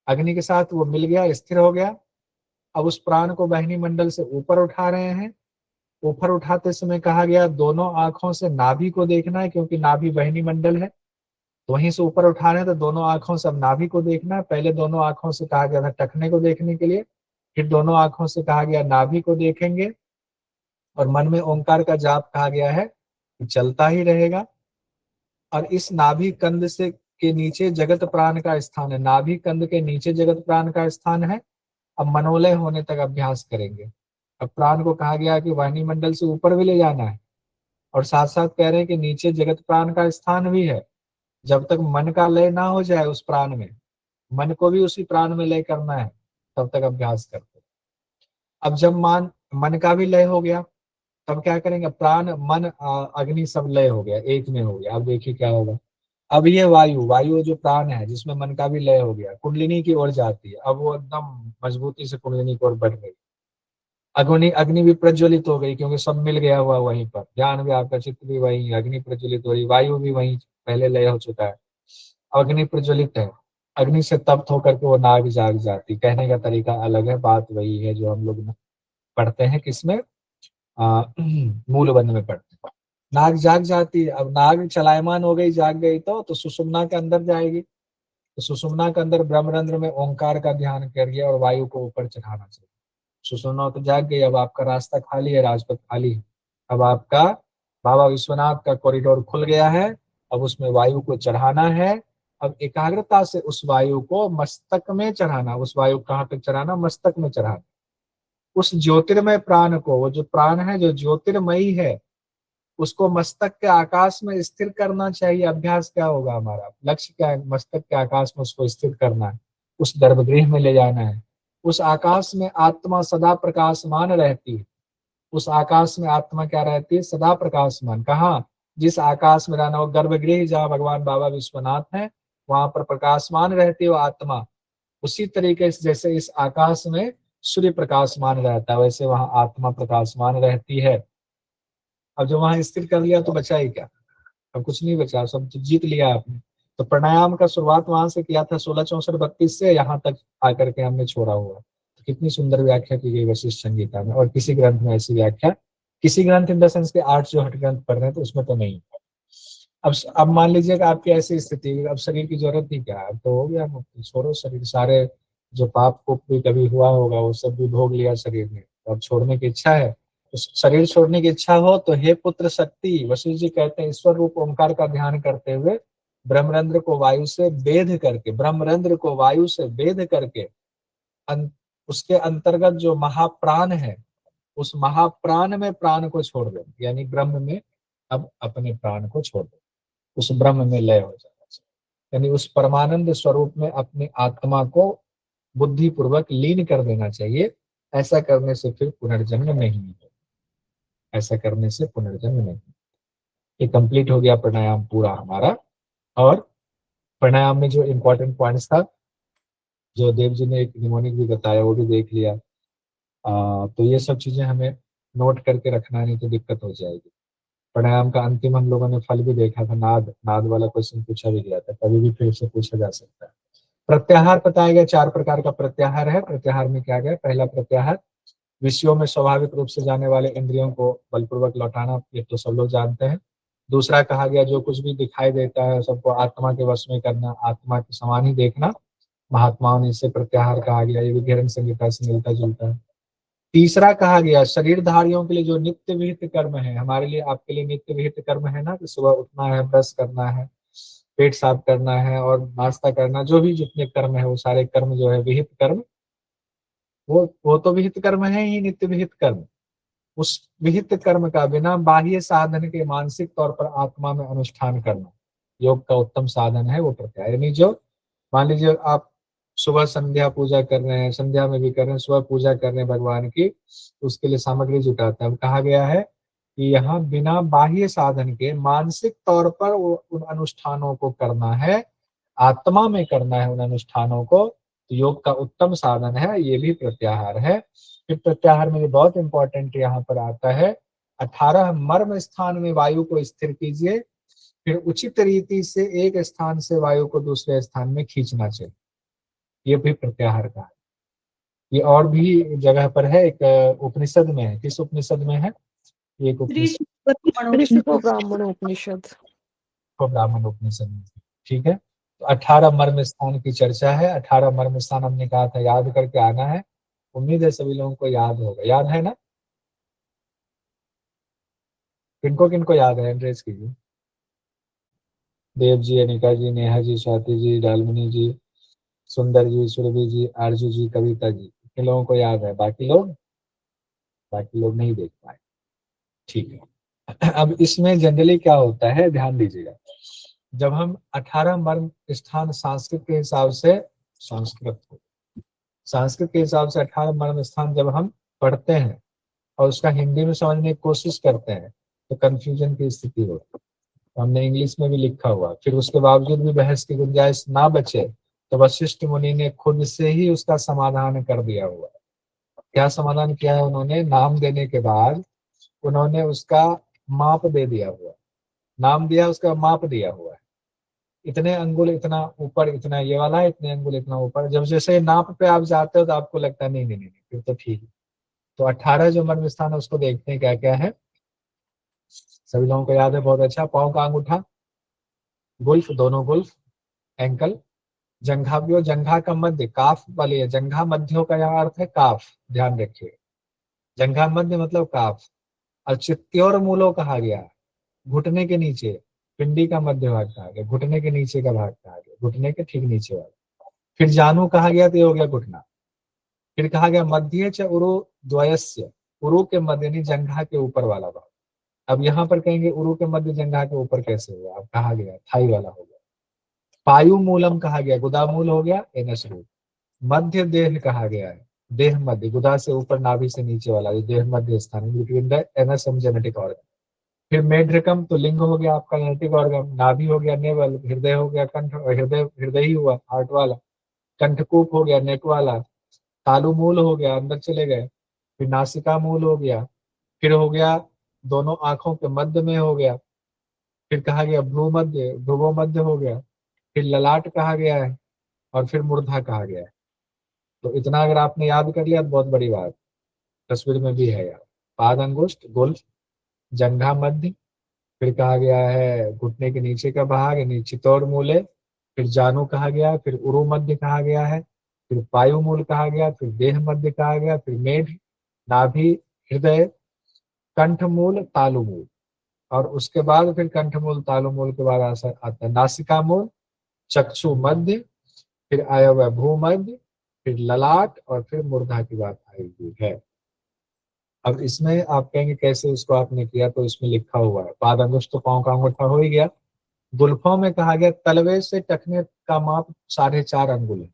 अग्नि के साथ वो मिल गया, स्थिर हो गया। अब उस प्राण को वाहिनी मंडल से ऊपर उठा रहे हैं। ऊपर उठाते समय कहा गया दोनों आंखों से नाभि को देखना है, क्योंकि नाभि वाहिनी मंडल है, तो वहीं से ऊपर उठा रहे हैं, तो दोनों आंखों से अब नाभि को देखना है। पहले दोनों आंखों से कहा गया था टखने को देखने के लिए, फिर दोनों आंखों से कहा गया नाभि को देखेंगे, और मन में ओंकार का जाप कहा गया है कि चलता ही रहेगा। और इस नाभि कंद से के नीचे जगत प्राण का स्थान है, नाभि कंद के नीचे जगत प्राण का स्थान है। अब मनोलय होने तक अभ्यास करेंगे। अब प्राण को कहा गया कि वाहिनी मंडल से ऊपर भी ले जाना है, और साथ साथ कह रहे हैं कि नीचे जगत प्राण का स्थान भी है। जब तक मन का लय ना हो जाए उस प्राण में, मन को भी उसी प्राण में लय करना है, तब तक अभ्यास करते हैं। अब जब मन का भी लय हो गया, तब क्या करेंगे, प्राण मन अग्नि सब लय हो गया, एक में हो गया। अब देखिए क्या होगा, अब ये वायु जो प्राण है जिसमें मन का भी लय हो गया, कुंडलिनी की ओर जाती है। अब वो एकदम मजबूती से कुंडलिनी की ओर बढ़ गई। अग्नि अग्नि भी प्रज्वलित हो गई, क्योंकि सब मिल गया हुआ वहीं पर, ध्यान भी आपका, चित्त भी वहीं, अग्नि प्रज्वलित हो रही, वायु भी वहीं पहले लय हो चुका है, अग्नि प्रज्वलित है। अग्नि से तप्त होकर के वो नाग जाग जाती। कहने का तरीका अलग है, बात वही है जो हम लोग पढ़ते हैं किसमें, मूल बंध में पढ़ते हैं। नाग जाग जाती है। अब नाग चलायमान हो गई, जाग गई तो सुषुम्ना के अंदर जाएगी, तो सुषुम्ना के अंदर ब्रह्मरंध्र में ओंकार का ध्यान करिए और वायु को ऊपर चढ़ाना चाहिए। सुषुम्ना तो जाग गई, अब आपका रास्ता खाली है, राजपथ खाली है। अब आपका बाबा विश्वनाथ का कॉरिडोर खुल गया है, अब उसमें वायु को चढ़ाना है। अब एकाग्रता से उस वायु को मस्तक में चढ़ाना, उस वायु कहाँ तक चढ़ाना, मस्तक में चढ़ाना। उस ज्योतिर्मय प्राण को, वो जो प्राण है जो ज्योतिर्मयी है, उसको मस्तक के आकाश में स्थिर करना चाहिए। अभ्यास क्या होगा हमारा, लक्ष्य क्या है, मस्तक के आकाश में उसको स्थिर करना है, उस गर्भगृह में ले जाना है। उस आकाश में आत्मा सदा प्रकाशमान रहती है। उस आकाश में आत्मा क्या रहती है, सदा प्रकाशमान। कहाँ, जिस आकाश में रहना, वो गर्भगृह जहाँ भगवान बाबा विश्वनाथ है, वहां पर प्रकाशमान रहती है वो आत्मा। उसी तरीके से जैसे इस आकाश में सूर्य प्रकाशमान रहता है, वैसे वहां आत्मा प्रकाशमान रहती है। अब जो वहां स्थिर कर लिया तो बचा ही क्या, अब कुछ नहीं बचा, सब तो जीत लिया आपने। तो प्राणायाम का शुरुआत वहां से किया था 1664-32 से, यहाँ तक आकर के हमने छोड़ा हुआ। तो कितनी सुंदर व्याख्या की गई वशिष्ठ संहिता में, और किसी ग्रंथ में ऐसी व्याख्या, किसी ग्रंथ इन द सेंस के 8 जो हट ग्रंथ पढ़ रहे हैं तो उसमें तो नहीं। अब मान लीजिएगा आपकी ऐसी स्थिति, अब शरीर की जरूरत ही क्या है, अब तो हो गया मुक्ति, छोड़ो शरीर, सारे जो पाप को भी कभी हुआ होगा वो सब भी भोग लिया शरीर ने, अब छोड़ने की इच्छा है। तो शरीर छोड़ने की इच्छा हो तो हे पुत्र शक्ति, वशिष्ठ जी कहते हैं, ईश्वर रूप ओंकार का ध्यान करते हुए ब्रह्मरंध्र को वायु से वेध करके, ब्रह्मरंध्र को वायु से वेध करके उसके अंतर्गत जो महाप्राण है, उस महाप्राण में प्राण को छोड़ दो, यानी ब्रह्म में अब अपने प्राण को छोड़ दो, उस ब्रह्म में लय हो जाना चाहिए, यानी उस परमानंद स्वरूप में अपनी आत्मा को बुद्धि पूर्वक लीन कर देना चाहिए। ऐसा करने से फिर पुनर्जन्म नहीं है, ऐसा करने से पुनर्जन्म नहीं। ये कंप्लीट हो गया प्राणायाम पूरा हमारा। और प्राणायाम में जो इम्पोर्टेंट पॉइंट्स था, जो देव जी ने एक निमोनिक भी बताया, वो भी देख लिया। तो ये सब चीजें हमें नोट करके रखना, नहीं तो दिक्कत हो जाएगी। प्राणायाम का अंतिम हम लोगों ने फल भी देखा था, नाद नाद वाला क्वेश्चन पूछा भी गया था, कभी भी फिर से पूछा जा सकता है। प्रत्याहार बताया गया, 4 प्रकार का प्रत्याहार है। प्रत्याहार में क्या गया, पहला प्रत्याहार विषयों में स्वाभाविक रूप से जाने वाले इंद्रियों को बलपूर्वक लौटाना, ये तो सब लोग जानते हैं। दूसरा कहा गया जो कुछ भी दिखाई देता है सबको आत्मा के वश में करना, आत्मा के समान ही देखना, महात्माओं ने इसे प्रत्याहार कहा गया। ये भी गहन संहिता से मिलता जुलता है। तीसरा कहा गया शरीरधारियों के लिए जो नित्य विहित कर्म है, हमारे लिए आपके लिए नित्य विहित कर्म है ना, कि सुबह उठना है, ब्रश करना है, पेट साफ करना है और नाश्ता करना, जो भी जितने कर्म है वो सारे कर्म जो है विहित कर्म, वो तो विहित कर्म है ही, नित्य विहित कर्म। उस विहित कर्म का बिना बाह्य साधन के मानसिक तौर पर आत्मा में अनुष्ठान करना योग का उत्तम साधन है, वो प्रत्याहार। यानी जो मान लीजिए आप सुबह संध्या पूजा कर रहे हैं, संध्या में भी कर रहे हैं, सुबह पूजा कर रहे हैं भगवान की, उसके लिए सामग्री जुटाते हैं। अब कहा गया है कि यहाँ बिना बाह्य साधन के मानसिक तौर पर वो उन अनुष्ठानों को करना है, आत्मा में करना है उन अनुष्ठानों को, तो योग का उत्तम साधन है, ये भी प्रत्याहार है। फिर प्रत्याहार में बहुत इंपॉर्टेंट यहाँ पर आता है, 18 मर्म स्थान में वायु को स्थिर कीजिए, फिर उचित रीति से एक स्थान से वायु को दूसरे स्थान में खींचना चाहिए, ये भी प्रत्याहार का है। ये और भी जगह पर है, एक उपनिषद में है। किस उपनिषद में है? ये एक उपनिषद को ब्राह्मण उपनिषद ब्राह्मण उपनिषद में, ठीक है। तो 18 मर्म स्थान की चर्चा है। 18 मर्म स्थान हमने कहा था याद करके आना है, उम्मीद है सभी लोगों को याद होगा, याद है ना? किनको किनको याद है, एड्रेस कीजिए। देव जी, अनिका जी, नेहा जी, स्वाति जी, डालमनी जी, सुंदर जी, सुरभि जी, आरजू जी, कविता जी, इन लोगों को याद है, बाकी लोग नहीं देख पाए, ठीक है। अब इसमें जनरली क्या होता है, ध्यान दीजिएगा, जब हम 18 मर्म स्थान संस्कृत के हिसाब से 18 मर्म स्थान जब हम पढ़ते हैं और उसका हिंदी में समझने की कोशिश करते हैं तो कंफ्यूजन की स्थिति होती है। हमने इंग्लिश में भी लिखा हुआ, फिर उसके बावजूद भी बहस की गुंजाइश ना बचे तो वशिष्ठ मुनि ने खुद से ही उसका समाधान कर दिया हुआ है। क्या समाधान किया है उन्होंने? नाम देने के बाद उन्होंने उसका माप दे दिया हुआ, नाम दिया, उसका माप दिया हुआ है, इतने अंगुल इतना ऊपर, इतना ये वाला है, इतने अंगुल इतना ऊपर। जब जैसे नाप पे आप जाते हो तो आपको लगता है नहीं नहीं नहीं फिर तो ठीक है। तो 18 जो मर्म स्थान है उसको देखते हैं क्या क्या है, सभी लोगों को याद है, बहुत अच्छा। पाँव का अंगूठा, गुल्फ, दोनों गुल्फ, एंकल, जंघाव्यो, जंघा का मध्य, काफ वाली है, जंघा मध्यों का यहाँ अर्थ है काफ, ध्यान रखिए, जंघा मध्य मतलब काफ। और चित्त्योर मूलो कहा गया, घुटने के नीचे, पिंडी का मध्य भाग कहा गया, घुटने के नीचे का भाग कहा गया, घुटने के ठीक नीचे वाला। फिर जानू कहा गया, तो ये हो गया घुटना। फिर कहा गया मध्य च उरु द्वयस्य, उरु के मध्य यानी जंघा के ऊपर वाला भाग। अब यहाँ पर कहेंगे उरु के मध्य जंघा के ऊपर कैसे हुआ, अब कहा गया थाई वाला हो गया। पायु मूलम कहा गया, गुदा मूल हो गया, एनस रूट। मध्य देह कहा गया है, देह मध्य, गुदा से ऊपर नाभि से नीचे वाला, ये देह मध्य स्थान, between the anus and genetic organ. फिर मेढ्रकम, तो लिंग हो गया आपका जेनेटिक ऑर्गन, नाभि हो गया नेवल, हृदय हो गया कंठ, हृदय ही हुआ हार्ट वाला, कंठकूप हो गया नेक वाला, तालु मूल हो गया, अंदर चले गए। फिर नासिका मूल हो गया, फिर हो गया दोनों आंखों के मध्य में हो गया, फिर कहा गया भ्रू मध्य, भ्रुवो मध्य हो गया, फिर ललाट कहा गया है, और फिर मूर्धा कहा गया है। तो इतना अगर आपने याद कर लिया तो बहुत बड़ी बात, तस्वीर में भी है यार। पाद अंगुष्ठ, गुल्फ, जंघा मध्य, फिर कहा गया है घुटने के नीचे का भाग यानी चितौर मूले, फिर जानू कहा गया, फिर उरु मध्य कहा गया है, फिर पायु मूल कहा गया, फिर देह मध्य कहा गया, फिर मेढ, नाभि, हृदय, कंठ मूल, तालु मूल, और उसके बाद फिर कंठ मूल तालु मूल के बाद आता है नासिका मूल, चक्षु मध्य, फिर आया हुआ भ्रू मध्य, फिर ललाट, और फिर मूर्धा की बात आई हुई है। अब इसमें आप कहेंगे कैसे इसको आपने किया, तो इसमें लिखा हुआ है पाद अंगुष्ठ तो पांव का अंगूठा हो ही गया। गुल्फों में कहा गया तलवे से टखने का माप 4.5 अंगुल है,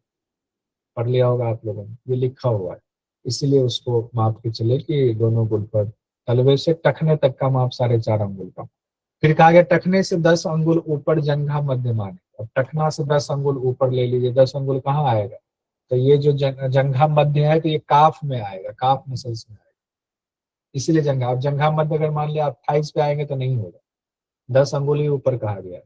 पढ़ लिया होगा आप लोगों ने, ये लिखा हुआ है, इसीलिए उसको माप के चले कि दोनों गुल्फ तलवे से टखने तक का माप 4.5 अंगुल का। फिर कहा गया टखने से 10 अंगुल ऊपर जंघा मध्य माने, अब टखना से 10 अंगुल ऊपर ले लीजिए, 10 अंगुल कहाँ आएगा, तो ये जो जंघा मध्य है तो ये काफ में आएगा, काफ मसल्स में आएगा, इसीलिए जंघा। अब जंघा मध्य अगर मान लिया आप थाइस पे आएंगे तो नहीं होगा, 10 अंगुल ऊपर कहा गया है।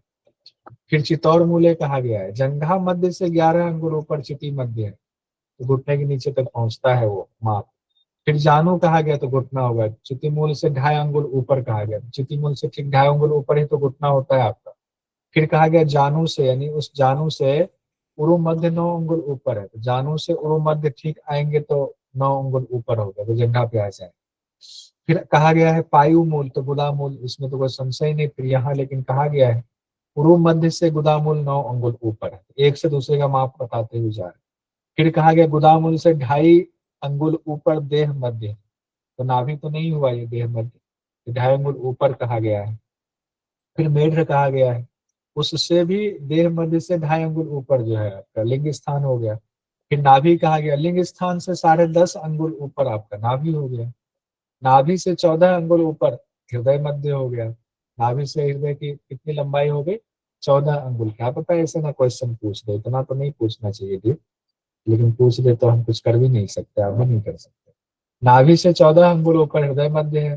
फिर चितौर मूले कहा गया है, जंघा मध्य से 11 अंगुल ऊपर चिति मध्य है, तो घुटने के नीचे तक पहुंचता है वो माप। फिर जानू कहा गया तो घुटना होगा, चिति मूल से 2.5 अंगुल ऊपर कहा गया, चिति मूल से ठीक 2.5 अंगुल ऊपर ही तो घुटना होता है आपका। फिर कहा गया जानू से, यानी उस जानू से उरु मध्य 9 अंगुल ऊपर है, तो जानू से उरु मध्य ठीक आएंगे तो 9 अंगुल ऊपर होगा, तो जंघा पे आ जाए। फिर कहा गया है पायु मूल, तो गुदा मूल, इसमें तो कोई संशय नहीं। फिर यहाँ लेकिन कहा गया है उरु मध्य से गुदामूल 9 अंगुल ऊपर है, एक से दूसरे का माप बताते हुए जा रहे। फिर कहा गया गुदामूल से 2.5 अंगुल ऊपर देह मध्य, तो नाभि तो नहीं हुआ ये देह मध्य, 2.5 अंगुल ऊपर कहा गया है। फिर मेढ्र कहा गया है, उससे भी देह मध्य से 2.5 अंगुल ऊपर जो है आपका लिंग स्थान हो गया। फिर नाभि कहा गया, लिंग स्थान से 10.5 अंगुल ऊपर आपका नाभि हो गया। नाभि से 14 अंगुल ऊपर हृदय मध्य हो गया। नाभि से हृदय की कितनी लंबाई हो गई, 14 अंगुल। क्या पता ऐसे ना क्वेश्चन पूछ दे, इतना तो नहीं पूछना चाहिए थी, लेकिन पूछ दे तो हम कुछ कर भी नहीं सकते, आप भी नहीं कर सकते। नाभि से 14 अंगुल ऊपर हृदय मध्य है।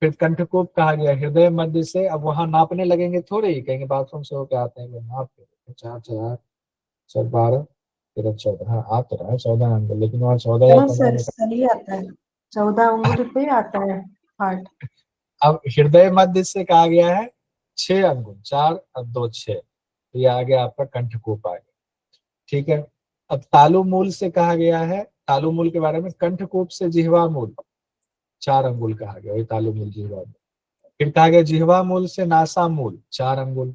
फिर कंठकोप कहा गया, हृदय मध्य से, अब वहां नापने लगेंगे थोड़े ही, कहेंगे बाथरूम से होके आते हैं नाप 4 4 4 12 13 14, हाँ आ तो रहा है 14 अंगुल, लेकिन वहाँ 14 या 15 सर में। सही आता है, 14 अंगुल पे आता है हार्ट। अब हृदय मध्य से कहा गया है 6 अंगुल, 4 और 2 6, तो ये आ गया आपका कंठकोप आ गया। ठीक है, अब तालु मूल से कहा गया है, तालु मूल के बारे में, कंठकोप से जिह्वा मूल 4 अंगुल कहा गया, वही तालु मूल जिह्वा मूल। फिर कहा गया जिह्वा मूल से नासा मूल 4 अंगुल।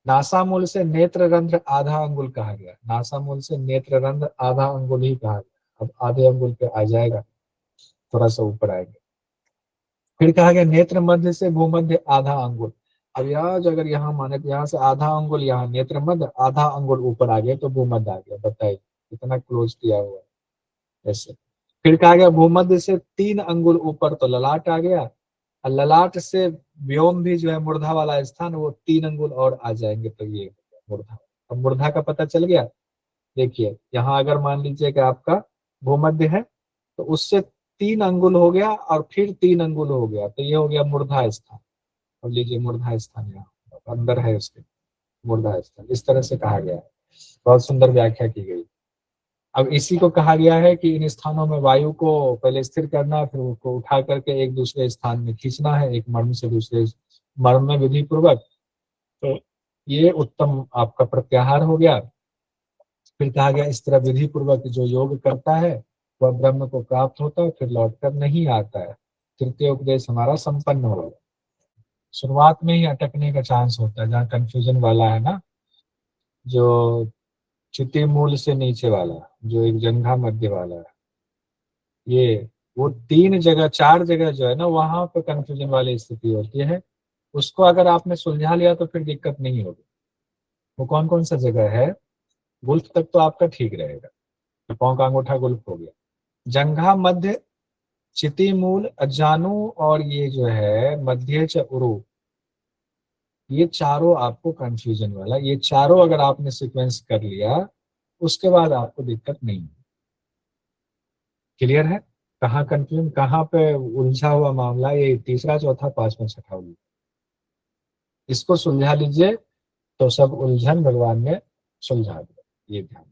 नासा मूल से नेत्र रंध्र आधा अंगुल कहा गया, नासा मूल से नेत्र रंध्र आधा अंगुल ही कहा गया, अब आधे अंगुल पे आ जाएगा, थोड़ा सा ऊपर आएगा। फिर कहा गया नेत्र मध्य से भूमध्य आधा अंगुल। अब यहाँ जो अगर यहाँ माने तो यहाँ से आधा अंगुल, यहाँ नेत्र मध्य आधा अंगुल ऊपर आ गया तो भूमध्य आ गया, बताइए कितना क्लोज किया हुआ है ऐसे। फिर कहा गया भूमध्य से 3 अंगुल ऊपर तो ललाट आ गया, और ललाट से व्योम भी जो है मूर्धा वाला स्थान, वो 3 अंगुल और आ जाएंगे, तो ये मूर्धा। अब मूर्धा का पता चल गया। देखिए यहाँ अगर मान लीजिए कि आपका भूमध्य है तो उससे 3 अंगुल हो गया और फिर 3 अंगुल हो गया, तो ये हो गया मूर्धा स्थान। अब लीजिए मूर्धा स्थान यहाँ अंदर है उसके, मूर्धा स्थान, इस तरह से कहा गया है, बहुत सुंदर व्याख्या की गई। अब इसी को कहा गया है कि इन स्थानों में वायु को पहले स्थिर करना, फिर उसको उठा करके एक दूसरे स्थान में खींचना है, एक मर्म से दूसरे मर्म में विधि पूर्वक, तो ये उत्तम आपका प्रत्याहार हो गया। फिर कहा गया इस तरह विधि पूर्वक जो योग करता है वह ब्रह्म को प्राप्त होता है, फिर लौटकर नहीं आता है। तृतीय उपदेश हमारा संपन्न हो गया। शुरुआत में ही अटकने का चांस होता है, जहाँ कंफ्यूजन वाला है ना, जो चिति मूल से नीचे वाला, जो एक जंघा मध्य वाला है, ये वो 3 जगह 4 जगह जो है ना, वहां पे कंफ्यूजन वाली स्थिति होती है। उसको अगर आपने सुलझा लिया तो फिर दिक्कत नहीं होगी। वो कौन कौन सा जगह है, गुल्फ तक तो आपका ठीक रहेगा, पांव का अंगूठा गुल्फ हो गया, जंघा मध्य, चिति मूल, जानू और ये जो है मध्य च उरु, ये चारों आपको कंफ्यूजन वाला, ये चारों अगर आपने सीक्वेंस कर लिया उसके बाद आपको दिक्कत नहीं है। क्लियर है कहाँ कंफ्यूजन, कहाँ पे उलझा हुआ मामला, ये तीसरा चौथा पांचवा छठा उलझा, इसको सुलझा लीजिए तो सब उलझन भगवान ने सुलझा दिया, ये ध्यान।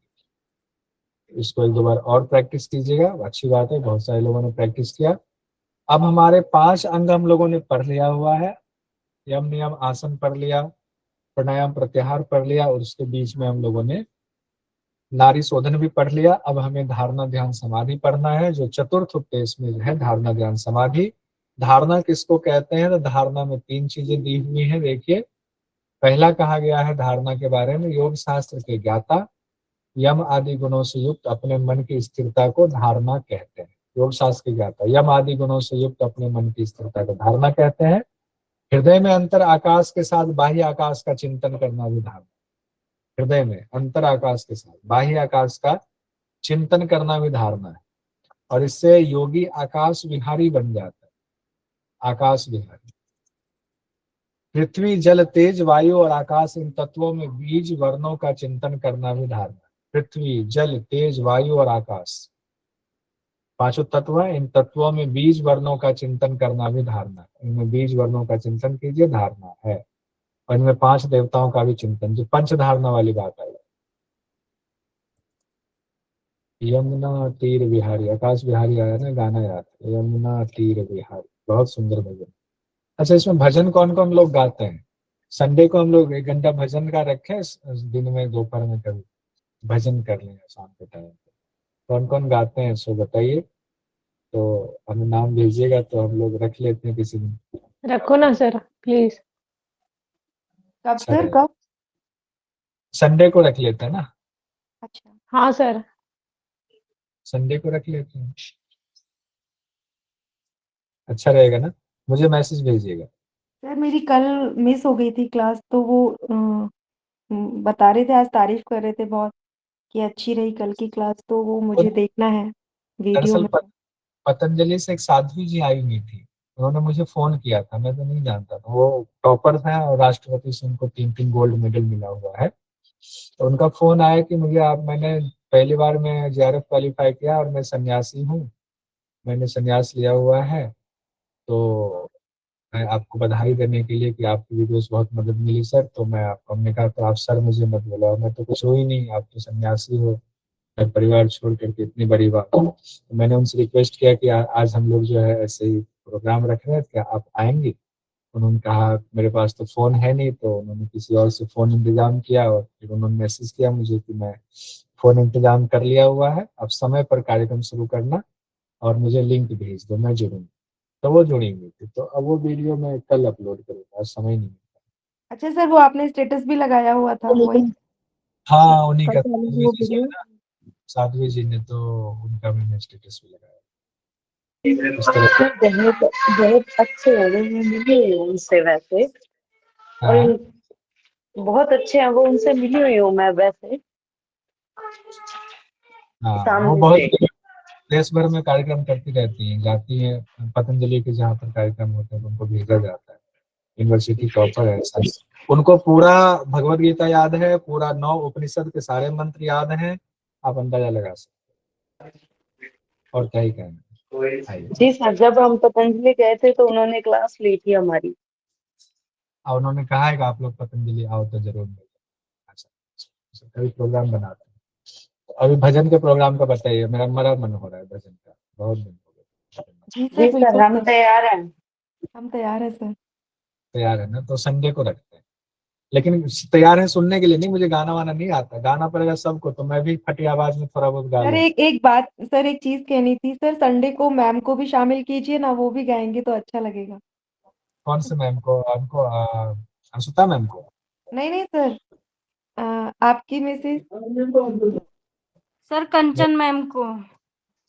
इसको 1 2 बार और प्रैक्टिस कीजिएगा, अच्छी बात है, बहुत सारे लोगों ने प्रैक्टिस किया। अब हमारे 5 अंग हम लोगों ने पढ़ लिया हुआ है, यम नियम आसन पढ़ लिया, प्राणायाम प्रत्याहार पढ़ लिया, और उसके बीच में हम लोगों ने नारी शोधन भी पढ़ लिया। अब हमें धारणा ध्यान समाधि पढ़ना है, जो चतुर्थ उपदेश में है धारणा ध्यान समाधि। धारणा किसको कहते हैं, तो धारणा में 3 चीजें दी हुई है। देखिए पहला कहा गया है धारणा के बारे में, योग शास्त्र के ज्ञाता यम आदि गुणों से युक्त अपने मन की स्थिरता को धारणा कहते हैं। योग शास्त्र के ज्ञाता यम आदि गुणों से युक्त अपने मन की स्थिरता को धारणा कहते हैं। हृदय में अंतर आकाश के साथ बाह्य आकाश का चिंतन करना भी धारणा। हृदय में अंतर आकाश के साथ बाह्य आकाश का चिंतन करना भी धारणा है, और इससे योगी आकाश विहारी बन जाता है। आकाश विहारी, पृथ्वी जल तेज वायु और आकाश, इन तत्वों में बीज वर्णों का चिंतन करना भी धारणा है। पृथ्वी, जल, तेज, वायु और आकाश, पांचों तत्व हैं। इन तत्वों में बीज वर्णों का चिंतन करना भी धारणा है। इनमें बीज वर्णों का चिंतन कीजिए, धारणा है। और इनमें 5 देवताओं का भी चिंतन, जो पंच धारणा वाली बात आई। यमुना तीर बिहारी, आकाश बिहारी आया ना, गाना याद है, यमुना तीर बिहारी, बहुत सुंदर भजन। अच्छा, इसमें भजन कौन कौन लोग गाते हैं? संडे को हम लोग 1 घंटा भजन का रखें, दिन में दोपहर में कभी भजन कर लेंगे शाम के टाइम पे। कौन कौन गाते हैं सो बताइए, तो हमें नाम भेजिएगा तो हम लोग रख लेते हैं किसी दिन। रखो ना सर प्लीज। कब अच्छा सर रहेगा। कब? संडे को रख लेते हैं ना, अच्छा हाँ सर। संडे को रख लेते हैं, अच्छा रहेगा ना। मुझे मैसेज भेजिएगा। सर, मेरी कल मिस हो गई थी क्लास, तो वो बता रहे थे, आज तारीफ कर रहे थे बहुत कि अच्छी रही कल की क्लास, तो वो मुझे देखना है वीडियो दरअसल में। पतंजलि से एक साध्वी जी आई हुई थी, उन्होंने मुझे फोन किया था, मैं तो नहीं जानता था। वो टॉपर है और राष्ट्रपति से उनको 3-3 गोल्ड मेडल मिला हुआ है। तो उनका फोन आया कि मुझे आप, मैंने पहली बार में जेआरएफ क्वालिफाई किया और मैं सन्यासी हूँ, मैंने संन्यास लिया हुआ है, तो मैं आपको बधाई देने के लिए कि आपकी वीडियो से बहुत मदद मिली सर। तो मैं आपको, हमने कहा तो आप सर मुझे मत बोला, मैं तो कुछ हो ही नहीं, आप तो सन्यासी हो, मैं परिवार छोड़ करके, इतनी बड़ी बात। तो मैंने उनसे रिक्वेस्ट किया कि आज हम लोग जो है ऐसे ही प्रोग्राम रख रहे हैं, क्या आप आएंगे? उन्होंने कहा मेरे पास तो फ़ोन है नहीं, तो उन्होंने किसी और से फ़ोन इंतज़ाम किया और फिर उन्होंने मैसेज किया मुझे कि मैं फ़ोन इंतज़ाम कर लिया हुआ है, अब समय पर कार्यक्रम शुरू करना और मुझे लिंक भेज दो, मैं जुड़ूंगी। तो वो जुड़ी हुई थी, तो अब वो वीडियो मैं कल अपलोड करूँगा, आज समय नहीं मिला। अच्छा सर, वो आपने स्टेटस भी लगाया हुआ था वही? हाँ, उन्हीं कल का, वाली साध्वी वो जी जो है वीडियो। ना, साध्वी जी ने, तो उनका मैंने स्टेटस भी लगाया इस तरह। सर बहुत बहुत अच्छे हैं वो, मैं मिली हुई हूँ उनसे वैसे। और हाँ बहुत अच्छे हैं वो, उनसे मिली हुई हूँ मैं वैसे हाँ, वो सामने बहुत से। देश भर में कार्यक्रम करती रहती हैं, जाती हैं पतंजलि के जहाँ पर कार्यक्रम होते हैं तो उनको भेजा जाता है। यूनिवर्सिटी टॉपर है सर। उनको पूरा भगवत गीता याद है, पूरा 9 उपनिषद के सारे मंत्र याद हैं, आप अंदाजा लगा सकते हैं। और क्या ही कहना। आइए। जी सर, जब हम पतंजलि गए थे तो उन्होंने क्लास ली थी हमारी। और उन्होंने कहा है कि आप लोग पतंजलि आओ तो जरूर मिलेगा। अच्छा, कभी प्रोग्राम बनाते हैं। तो अभी भजन के प्रोग्राम का बताइए, मेरा बड़ा मन हो रहा है भजन का, बहुत दिन हो गए। जी सर, जी सर, बिल्कुल हम सर, तैयार हैं। हम तैयार है सर। तैयार है ना, तो संडे को रखते हैं। लेकिन तैयार है सुनने के लिए नहीं, मुझे गाना वाना नहीं आता, गाना पड़ेगा सबको, तो मैं भी फटी आवाज में थोड़ा बहुत गा सर लूँ। एक बात सर, एक चीज कहनी थी सर, संडे को मैम को भी शामिल कीजिए ना, वो भी गाएंगे तो अच्छा लगेगा। कौन से मैम को? हमको अंशुता मैम को? नहीं नहीं सर, आपकी मैसेज। सर कंचन मैम को।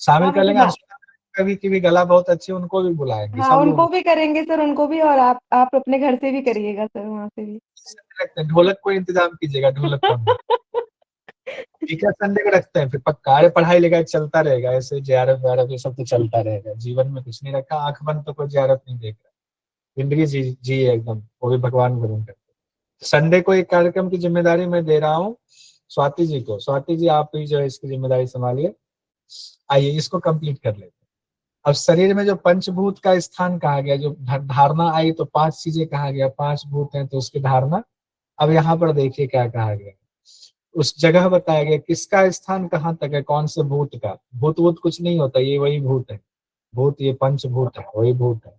शामिल हाँ कर मतलब लेंगे। अंशुता मैम की भी गला बहुत अच्छी है, उनको भी बुलाएंगे, हाँ, सब उनको लोग भी करेंगे सर, उनको भी, और आप अपने घर से भी करिएगा सर, वहाँ से भी। रखते हैं। ढोलक को इंतजाम कीजिएगा, ढोलक कौन है? ठीक है, संडे को रखते हैं फिर पक्का। अरे पढ़ाई लिखाई चलता रहेगा, ऐसे जेआरएफ वेआरएफ ये सब तो चलता रहेगा, जीवन में कुछ नहीं रखा, आंख बंद तो कोई जेआरएफ नहीं देख रहा, जिंदगी जी है एकदम, वो भी भगवान भरून करके। संडे को एक कार्यक्रम की जिम्मेदारी मैं दे रहा हूँ स्वाति जी को। स्वाति जी आप ही जो है इसकी जिम्मेदारी संभालिए। आइए इसको कंप्लीट कर लेते हैं। अब शरीर में जो पंचभूत का स्थान कहा गया, जो धारणा आई, तो 5 चीजें कहा गया, 5 भूत हैं तो उसकी धारणा। अब यहाँ पर देखिए क्या कहा गया, उस जगह बताया गया किसका स्थान कहाँ तक है, कौन से भूत का। भूत भूत कुछ नहीं होता, ये वही भूत है। भूत ये पंचभूत है, वही भूत है।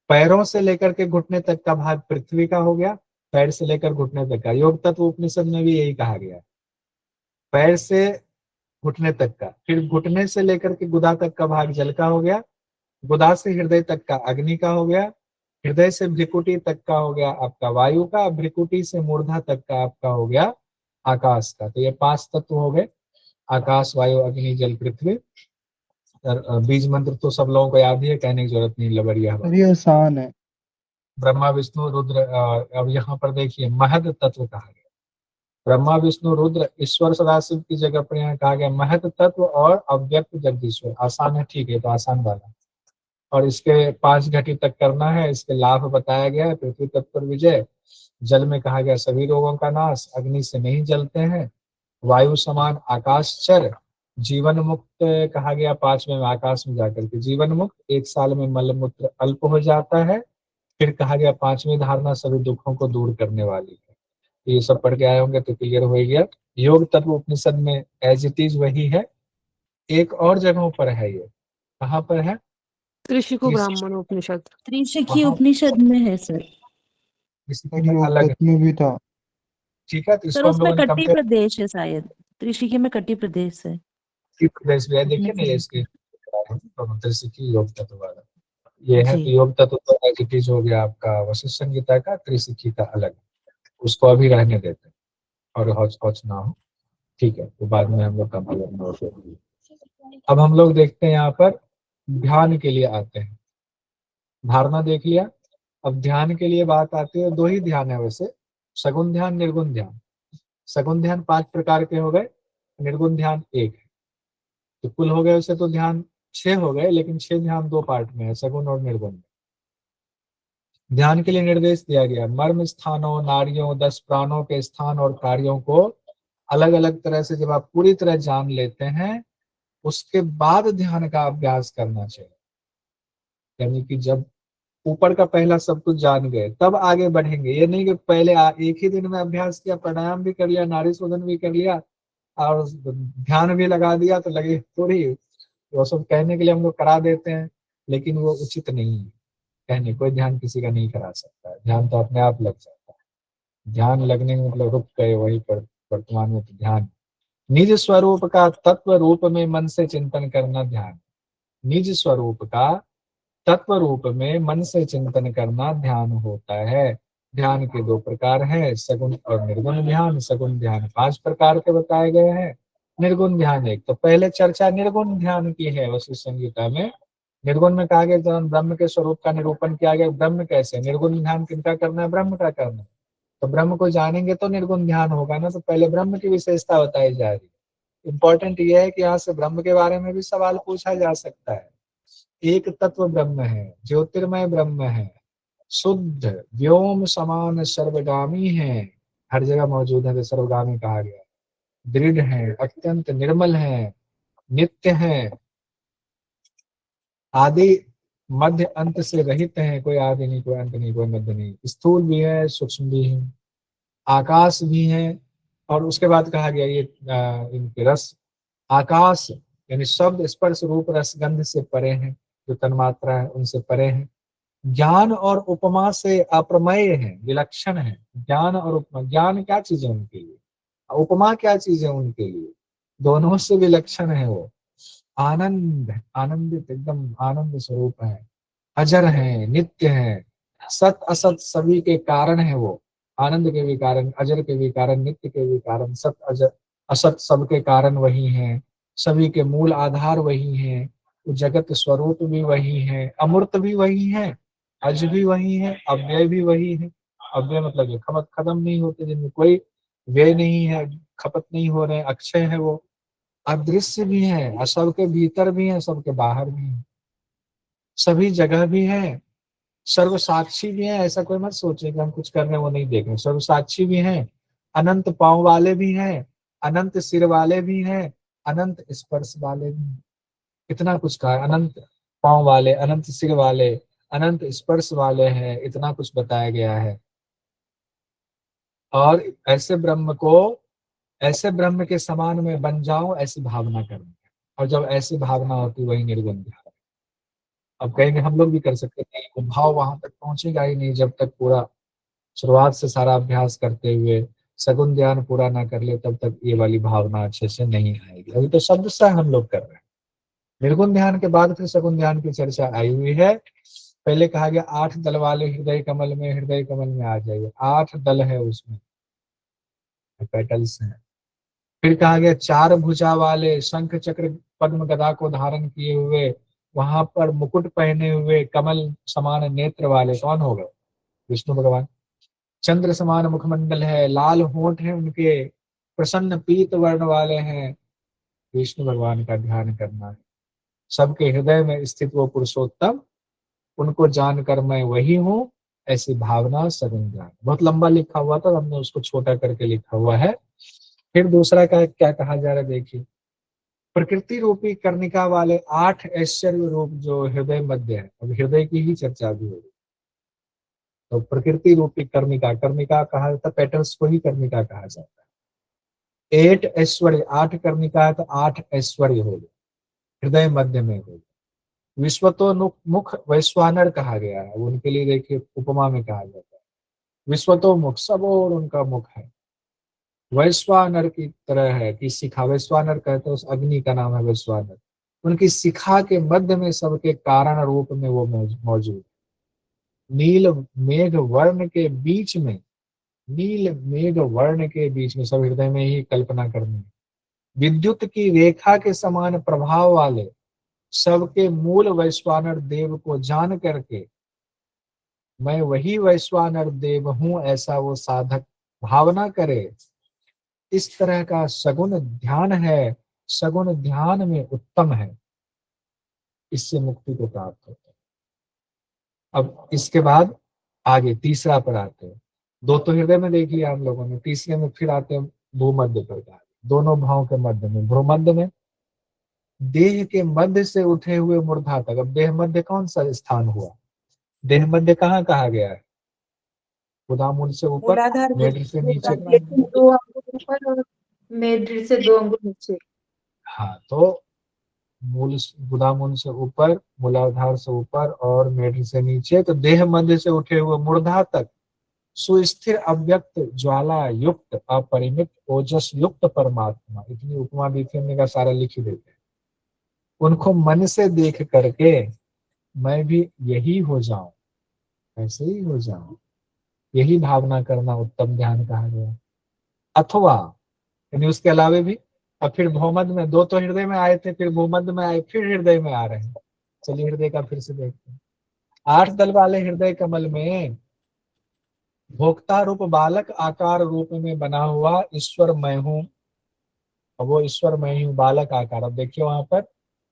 पैरों से लेकर के घुटने तक का भाग पृथ्वी का हो गया, पैर से लेकर घुटने तक का। योग तत्व उपनिषद में भी यही कहा गया है, पैर से घुटने तक का। फिर घुटने से लेकर के गुदा तक का भाग जल का हो गया, गुदा से हृदय तक का अग्नि का हो गया, हृदय से भ्रिकुटी तक का हो गया आपका वायु का, भ्रिकुटी से मूर्धा तक का आपका हो गया आकाश का। तो ये 5 तत्व हो गए, आकाश वायु अग्नि जल पृथ्वी। बीज मंत्र तो सब लोगों को याद ही है, कहने की जरूरत नहीं, लबड़िया सर ये आसान है। ब्रह्मा विष्णु रुद्र। अब यहाँ पर देखिए महद तत्व कहा गया, ब्रह्मा विष्णु रुद्र ईश्वर सदाशिव की जगह पर यहाँ कहा गया महद तत्व और अव्यक्त जगदीश्वर। आसान है, ठीक है, तो आसान वाला। और इसके 5 घटी तक करना है, इसके लाभ बताया गया है। पृथ्वी तत्व पर विजय, जल में कहा गया सभी रोगों का नाश, अग्नि से नहीं जलते हैं, वायु समान आकाशचर, जीवन मुक्त कहा गया 5वें में आकाश में जाकर के जीवन मुक्त, 1 साल में मल मूत्र अल्प हो जाता है। फिर कहा गया 5वीं धारणा सभी दुखों को दूर करने वाली है। ये सब पढ़ के आए होंगे तो क्लियर हो गया। योग तत्व उपनिषद में एज इट इज वही है, एक और जगहों पर है। ये कहाँ पर है? त्रिशिखु ब्राह्मण उपनिषद। त्रिशिखी वहाँ- उपनिषद में है सर। इसमें योग अलग है, तत्व में भी था। ठीक है। तो सर इसको हम उसमें लोगों ने कट्टी कंपेयर प्रदेश है शायद, त्रिशिखी में कट्टी प्रदेश है। प्रदेश भी है, देखिए ना ये इसके त्रिशिखी योग तत्व वाला ये है। जी। तो योग तत्व तो एज इट इज हो गया आपका वशिष्ठ संहिता का, त्रिशिखी का अलग, उसको अभी रहने देते हैं और हौच पौच ना हो, ठीक है। तो बाद में हम लोग कंपेयर। अब हम लोग देखते हैं यहाँ पर ध्यान के लिए आते हैं। धारणा देख लिया, अब ध्यान के लिए बात आती है। 2 ही ध्यान है वैसे, सगुण ध्यान निर्गुण ध्यान। सगुण ध्यान 5 प्रकार के हो गए, निर्गुण ध्यान 1 है। तो कुल हो गए वैसे तो ध्यान 6 हो गए, लेकिन 6 ध्यान 2 पार्ट में है, सगुण और निर्गुण। ध्यान के लिए निर्देश दिया गया, मर्म स्थानों, नाड़ियों, 10 प्राणों के स्थान और कार्यों को अलग अलग तरह से जब आप पूरी तरह जान लेते हैं, उसके बाद ध्यान का अभ्यास करना चाहिए। यानी कि जब ऊपर का पहला सब कुछ जान गए तब आगे बढ़ेंगे। ये नहीं कि पहले एक ही दिन में अभ्यास किया, प्राणायाम भी कर लिया, नाड़ी शोधन भी कर लिया और ध्यान भी लगा दिया तो लगे थोड़ी। वो सब कहने के लिए हम लोग करा देते हैं, लेकिन वो उचित नहीं है। कहने कोई ध्यान किसी का नहीं करा सकता है, ध्यान तो अपने आप लग जाता है। ध्यान लगने में मतलब रुक गए वही पर, वर्तमान में तो ध्यान निज स्वरूप का तत्व रूप में मन से चिंतन करना ध्यान। निज स्वरूप का तत्व रूप में मन से चिंतन करना ध्यान होता है। ध्यान के 2 प्रकार हैं, सगुण और निर्गुण ध्यान। सगुण ध्यान 5 प्रकार के बताए गए हैं, निर्गुण ध्यान 1। तो पहले चर्चा निर्गुण ध्यान की है वशिष्ठ संहिता में। निर्गुण में कहा गया जब ब्रह्म के स्वरूप का निरूपण किया गया, ब्रह्म कैसे, निर्गुण ध्यान किनका करना है, ब्रह्म का करना है। तो ब्रह्म को जानेंगे तो निर्गुण ध्यान होगा ना। तो पहले ब्रह्म की विशेषता बताई जा रही है। इंपॉर्टेंट यह है कि यहाँ से ब्रह्म के बारे में भी सवाल पूछा जा सकता है। एक तत्व ब्रह्म है, ज्योतिर्मय ब्रह्म है, शुद्ध व्योम समान सर्वगामी है, हर जगह मौजूद है तो सर्वगामी कहा गया। दृढ़ है, अत्यंत निर्मल है, नित्य है, आदि मध्य अंत से रहित है। कोई आदि नहीं, कोई अंत नहीं, कोई मध्य नहीं। स्थूल भी है, सूक्ष्म भी है, आकाश भी है। और उसके बाद कहा गया ये इनके रस, आकाश यानी शब्द स्पर्श रूप रस गंध से परे हैं, जो तन्मात्रा है उनसे परे हैं। ज्ञान और उपमा से अप्रमेय है, विलक्षण है। ज्ञान और उपमा, ज्ञान क्या चीज है उनके लिए, उपमा क्या चीज है उनके लिए, दोनों से विलक्षण है वो। आनंद, आनंदित, एकदम आनंद स्वरूप है। अजर है, नित्य है, सत असत सभी के कारण है वो। आनंद के भी कारण, अजर के भी कारण, नित्य के भी कारण, सत अजर असत सबके कारण वही है, सभी के मूल आधार वही है। जगत स्वरूप भी वही है, अमूर्त भी वही है, अज भी वही है, अव्यय भी वही है। अव्यय मतलब जो खत्म नहीं होते, जिनमें कोई व्यय नहीं है, खपत नहीं हो रहे, अक्षय है वो। अदृश्य भी है और सबके भीतर भी है, सबके बाहर भी है, सभी जगह भी है। सर्वसाक्षी भी है, ऐसा कोई मत सोचे कि हम कुछ कर रहे हैं वो नहीं देख रहे। सर्वसाक्षी भी है, अनंत पांव वाले भी हैं, अनंत सिर वाले भी हैं, अनंत स्पर्श वाले भी हैं। इतना कुछ कहा, अनंत पांव वाले, अनंत सिर वाले, अनंत स्पर्श वाले हैं, इतना कुछ बताया गया है। और ऐसे ब्रह्म को, ऐसे ब्रह्म के समान में बन जाओ, ऐसी भावना करनी। और जब ऐसी भावना होती वही निर्गुण ध्यान। अब कहेंगे हम लोग भी कर सकते हैं, वो भाव वहां तक पहुंचेगा ही नहीं जब तक पूरा शुरुआत से सारा अभ्यास करते हुए सगुण ध्यान पूरा ना कर ले, तब तक ये वाली भावना अच्छे से नहीं आएगी। अभी तो शब्द से हम लोग कर रहे हैं। निर्गुण ध्यान के बाद फिर सगुण ध्यान की चर्चा आई हुई है। पहले कहा गया 8 दल वाले हृदय कमल में, हृदय कमल में आ जाइए। 8 दल है उसमें, पेटल्स हैं। फिर कहा गया 4 भुजा वाले, शंख चक्र पद्म गदा को धारण किए हुए, वहां पर मुकुट पहने हुए, कमल समान नेत्र वाले कौन हो गए, विष्णु भगवान। चंद्र समान मुखमंडल है, लाल होंठ है उनके, प्रसन्न पीत वर्ण वाले हैं, विष्णु भगवान का ध्यान करना है। सबके हृदय में स्थित वो पुरुषोत्तम, उनको जानकर मैं वही हूँ, ऐसी भावना सगुण ध्यान। बहुत लंबा लिखा हुआ था, हमने उसको छोटा करके लिखा हुआ है। फिर दूसरा का क्या कहा जा रहा है देखिए, प्रकृति रूपी कर्णिका वाले 8 ऐश्वर्य रूप जो हृदय मध्य है, अब हृदय की ही चर्चा भी होगी। तो प्रकृति रूपी कर्णिका, कर्णिका कहा जाता है, पेटल्स को ही कर्णिका कहा जाता है। 8 ऐश्वर्य, 8 कर्णिका है तो 8 ऐश्वर्य हो गए, हृदय मध्य में हो गए। विश्वतो मुख वैश्वानर कहा गया है, उनके लिए देखिए उपमा में कहा जाता है, विश्वतो मुख, सब और उनका मुख है, वैश्वानर की तरह है कि शिखा, वैश्वानर कहते हैं उस अग्नि का नाम है वैश्वानर, उनकी शिखा के मध्य में सबके कारण रूप में वो मौजूद है। नील मेघ वर्ण के बीच में, नील मेघ वर्ण के बीच में, सब हृदय में ही कल्पना करनी है। विद्युत की रेखा के समान प्रभाव वाले सबके मूल वैश्वानर देव को जान करके मैं वही वैश्वानर देव हूं, ऐसा वो साधक भावना करे। इस तरह का सगुण ध्यान है, सगुण ध्यान में उत्तम है, इससे मुक्ति को प्राप्त होता है। अब इसके बाद आगे तीसरा पर आते हैं। दो तो हृदय में देख लिया हम लोगों ने, तीसरे में फिर आते हैं भूमध्य पर, दोनों भावों के मध्य में, भ्रूमध्य में देह के मध्य से उठे हुए मूर्धा तक। अब देह मध्य कौन सा स्थान हुआ, देह मध्य कहाँ कहा गया है, गुदामूल से ऊपर, मूलाधार मेढी से नीचे। से 2 अंगुल ऊपर और मेढी से 2 अंगुल नीचे। हाँ, तो मूल, गुदामूल से ऊपर, मूलाधार से ऊपर और मेढी से नीचे, तो देह मध्य से उठे हुए मूर्धा तक सुस्थिर अव्यक्त ज्वाला युक्त अपरिमित ओजस युक्त परमात्मा। इतनी उपमा दी थी हमने, का सारा लिख ही देते हैं। उनको मन से देख करके मैं भी यही हो जाऊं, ऐसे ही हो जाऊं, यही भावना करना उत्तम ध्यान कहा गया। अथवा यानी उसके अलावे भी, अब फिर भूमध्य में, दो तो हृदय में आए थे, फिर भूमध्य में आए, फिर हृदय में आ रहे हैं। चलिए हृदय का फिर से देखते हैं। 8 दल वाले हृदय कमल में भोक्ता रूप बालक आकार रूप में बना हुआ ईश्वर मैं हूं, और वो ईश्वर मैं हूं बालक आकार। अब देखिए वहां पर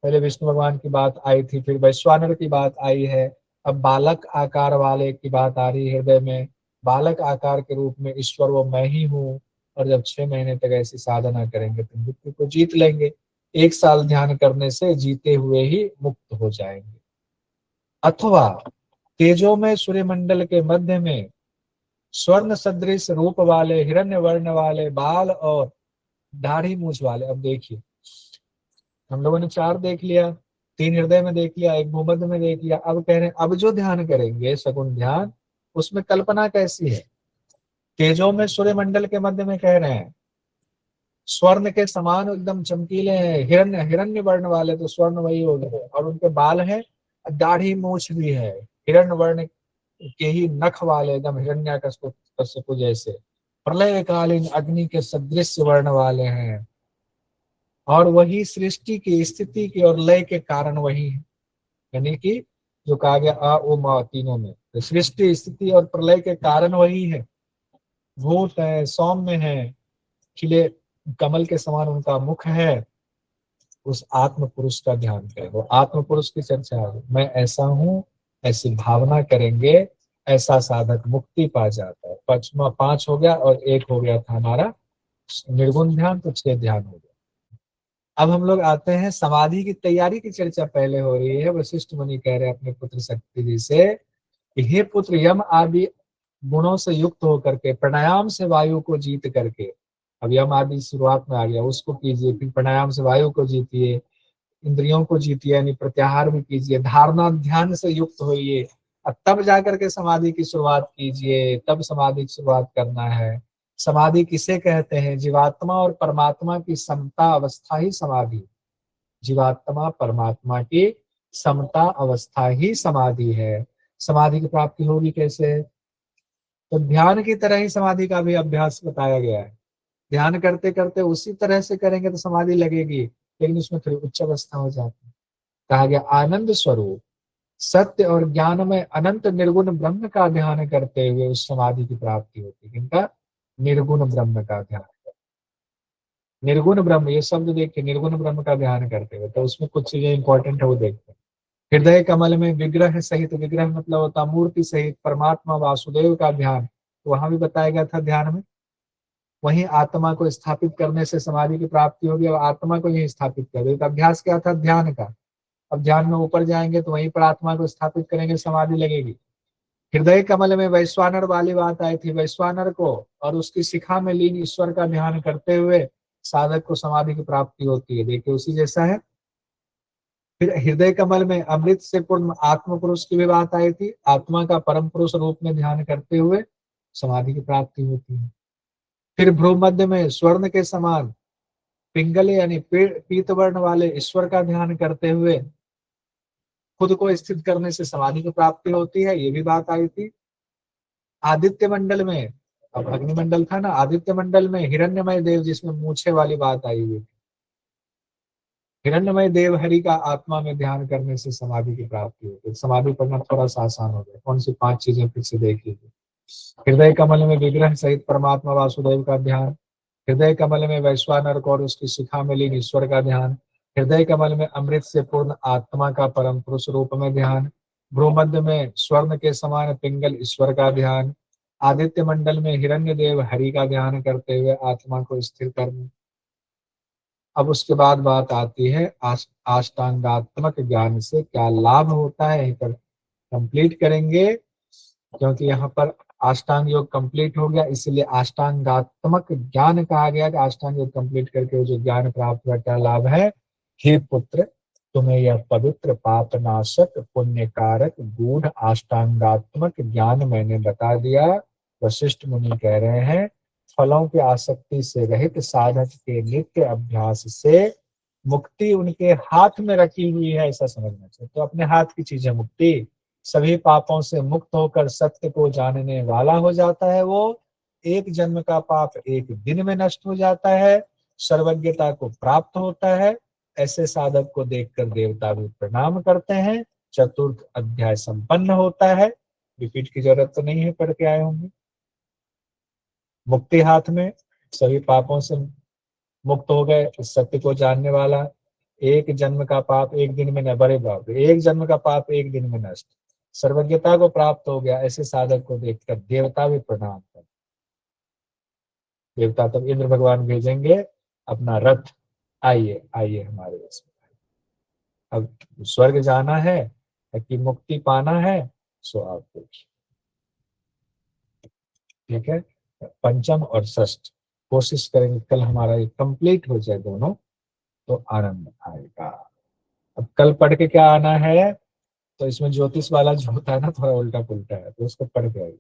पहले विष्णु भगवान की बात आई थी, फिर वैश्वानर की बात आई है, अब बालक आकार वाले की बात आ रही है। हृदय में बालक आकार के रूप में ईश्वर वो मैं ही हूँ, और जब 6 महीने तक ऐसी साधना करेंगे तो मृत्यु को जीत लेंगे। 1 साल ध्यान करने से जीते हुए ही मुक्त हो जाएंगे। अथवा तेजो में सूर्यमंडल के मध्य में स्वर्ण सदृश रूप वाले हिरण्य वर्ण वाले बाल और दाढ़ी मूछ वाले। अब देखिए हम लोगों ने 4 देख लिया, 3 हृदय में देख लिया, 1 भूमध्य में देख लिया। अब कह रहे हैं अब जो ध्यान करेंगे सगुण ध्यान, उसमें कल्पना कैसी है। तेजो में सूर्यमंडल के मध्य में कह रहे हैं स्वर्ण के समान एकदम चमकीले हैं, हिरण्य, हिरण्य वर्ण वाले तो स्वर्ण वही हो गए, और उनके बाल हैं, दाढ़ी मूछ भी है, हिरण्य वर्ण के ही नख वाले, एकदम हिरण्यकशिपु जैसे, प्रलय कालीन अग्नि के सदृश वर्ण वाले हैं, और वही सृष्टि की स्थिति की और लय के कारण वही है। यानी कि जो कहा गया आ ओ मा तीनों में, तो सृष्टि स्थिति और प्रलय के कारण वही है। भूत है, सौम्य है, खिले कमल के समान उनका मुख है। उस आत्म पुरुष का ध्यान करें, वो आत्म पुरुष की चर्चा है। मैं ऐसा हूं, ऐसी भावना करेंगे, ऐसा साधक मुक्ति पा जाता है। 5 हो गया, और 1 हो गया था हमारा निर्गुण ध्यान, तो 6 ध्यान हो गया। अब हम लोग आते हैं समाधि की तैयारी की चर्चा पहले हो रही है। वशिष्ठ मुनि कह रहे हैं अपने पुत्र शक्ति जी से कि हे पुत्र, यम आदि गुणों से युक्त होकर के, प्राणायाम से वायु को जीत करके, अब यम आदि शुरुआत में आ गया, उसको कीजिए, फिर प्राणायाम से वायु को जीतिए, इंद्रियों को जीतिए, यानी प्रत्याहार भी कीजिए, धारणा ध्यान से युक्त होइए, और तब जाकर के समाधि की शुरुआत कीजिए। तब समाधि की शुरुआत करना है। समाधि किसे कहते हैं, जीवात्मा और परमात्मा की समता अवस्था ही समाधि, जीवात्मा परमात्मा की समता अवस्था ही समाधि है। समाधि की प्राप्ति होगी कैसे, तो ध्यान की तरह ही समाधि का भी अभ्यास बताया गया है। ध्यान करते करते उसी तरह से करेंगे तो समाधि लगेगी, लेकिन उसमें फिर उच्च अवस्था हो जाती है। कहा गया आनंद स्वरूप सत्य और ज्ञान में अनंत निर्गुण ब्रह्म का ध्यान करते हुए उस समाधि की प्राप्ति होती है। इनका निर्गुण ब्रह्म का ध्यान, निर्गुण ब्रह्म, ये शब्द देखिए, निर्गुण ब्रह्म का ध्यान करते हुए, तो उसमें कुछ चीजें इंपॉर्टेंट है वो देखते हैं। हृदय कमल में विग्रह सहित, विग्रह मतलब होता मूर्ति सहित परमात्मा वासुदेव का ध्यान, तो वहां भी बताया गया था ध्यान में वहीं आत्मा को स्थापित करने से समाधि की प्राप्ति होगी। अब आत्मा को यही स्थापित कर दे। तो अभ्यास क्या था? ध्यान का। अब ध्यान में ऊपर जाएंगे तो वहीं पर आत्मा को स्थापित करेंगे, समाधि लगेगी। हृदय कमल में वैश्वानर वाली बात आई थी। वैश्वानर को और उसकी शिखा में लीन ईश्वर का ध्यान करते हुए साधक को समाधि की प्राप्ति होती है। देखिए उसी जैसा है। फिर हृदय कमल में अमृत से पूर्ण आत्म पुरुष की भी बात आई थी। आत्मा का परम पुरुष रूप में ध्यान करते हुए समाधि की प्राप्ति होती है। फिर भ्रूमध्य में स्वर्ण के समान पिंगल यानी पीतवर्ण वाले ईश्वर का ध्यान करते हुए खुद को स्थित करने से समाधि की प्राप्ति होती है, ये भी बात आई थी। आदित्य मंडल में, अब अग्निमंडल था ना, आदित्य मंडल में हिरण्यमय देव जिसमें मूछे वाली बात आई हुई, हिरण्यमय देव हरि का आत्मा में ध्यान करने से समाधि की प्राप्ति होती है। समाधि पढ़ना थोड़ा सा आसान हो गया। कौन सी 5 चीजें फिर से देख लीजिए। हृदय कमल में विग्रह सहित परमात्मा वासुदेव का ध्यान, हृदय कमल में वैश्वानर को और उसकी शिखा में लीन ईश्वर का ध्यान, हृदय कमल में अमृत से पूर्ण आत्मा का परम पुरुष रूप में ध्यान, भ्रूमध्य में स्वर्ण के समान पिंगल ईश्वर का ध्यान, आदित्य मंडल में हिरण्य देव हरि का ध्यान करते हुए आत्मा को स्थिर करना। अब उसके बाद बात आती है अष्टांगात्मक ज्ञान से क्या लाभ होता है। यहीं पर कंप्लीट करेंगे क्योंकि यहाँ पर अष्टांग योग कंप्लीट हो गया, इसलिए अष्टांगात्मक ज्ञान कहा गया कि अष्टांग योग कंप्लीट करके वो जो ज्ञान प्राप्त हुआ क्या लाभ है। हे पुत्र, तुम्हें यह पवित्र पापनाशक पुण्यकारक गूढ़ अष्टांगात्मक ज्ञान मैंने बता दिया। वशिष्ठ मुनि कह रहे हैं फलों की आसक्ति से रहित साधक के नित्य अभ्यास से मुक्ति उनके हाथ में रखी हुई है, ऐसा समझना चाहिए। तो अपने हाथ की चीज है मुक्ति। सभी पापों से मुक्त होकर सत्य को जानने वाला हो जाता है। वो एक जन्म का पाप एक दिन में नष्ट हो जाता है, सर्वज्ञता को प्राप्त होता है। ऐसे साधक को देखकर देवता भी प्रणाम करते हैं। चतुर्थ अध्याय संपन्न होता है। रिपीट की जरूरत तो नहीं है, पढ़ के आए होंगे। मुक्ति हाथ में, सभी पापों से मुक्त हो गए, सत्य को जानने वाला, एक जन्म का पाप एक दिन में न, बड़े बाप, एक जन्म का पाप एक दिन में नष्ट, सर्वज्ञता को प्राप्त हो गया। ऐसे साधक को देखकर देवता भी प्रणाम कर। देवता तब इंद्र भगवान भेजेंगे अपना रथ, आइए आइए हमारे देश में। अब स्वर्ग जाना है कि मुक्ति पाना है, सो आप देखिए। ठीक है, पंचम और षष्ठ कोशिश करेंगे कल हमारा ये कंप्लीट हो जाए दोनों, तो आनंद आएगा। अब कल पढ़ के क्या आना है, तो इसमें ज्योतिष वाला जो होता है ना थोड़ा उल्टा पुल्टा है, तो उसको पढ़ के आइए।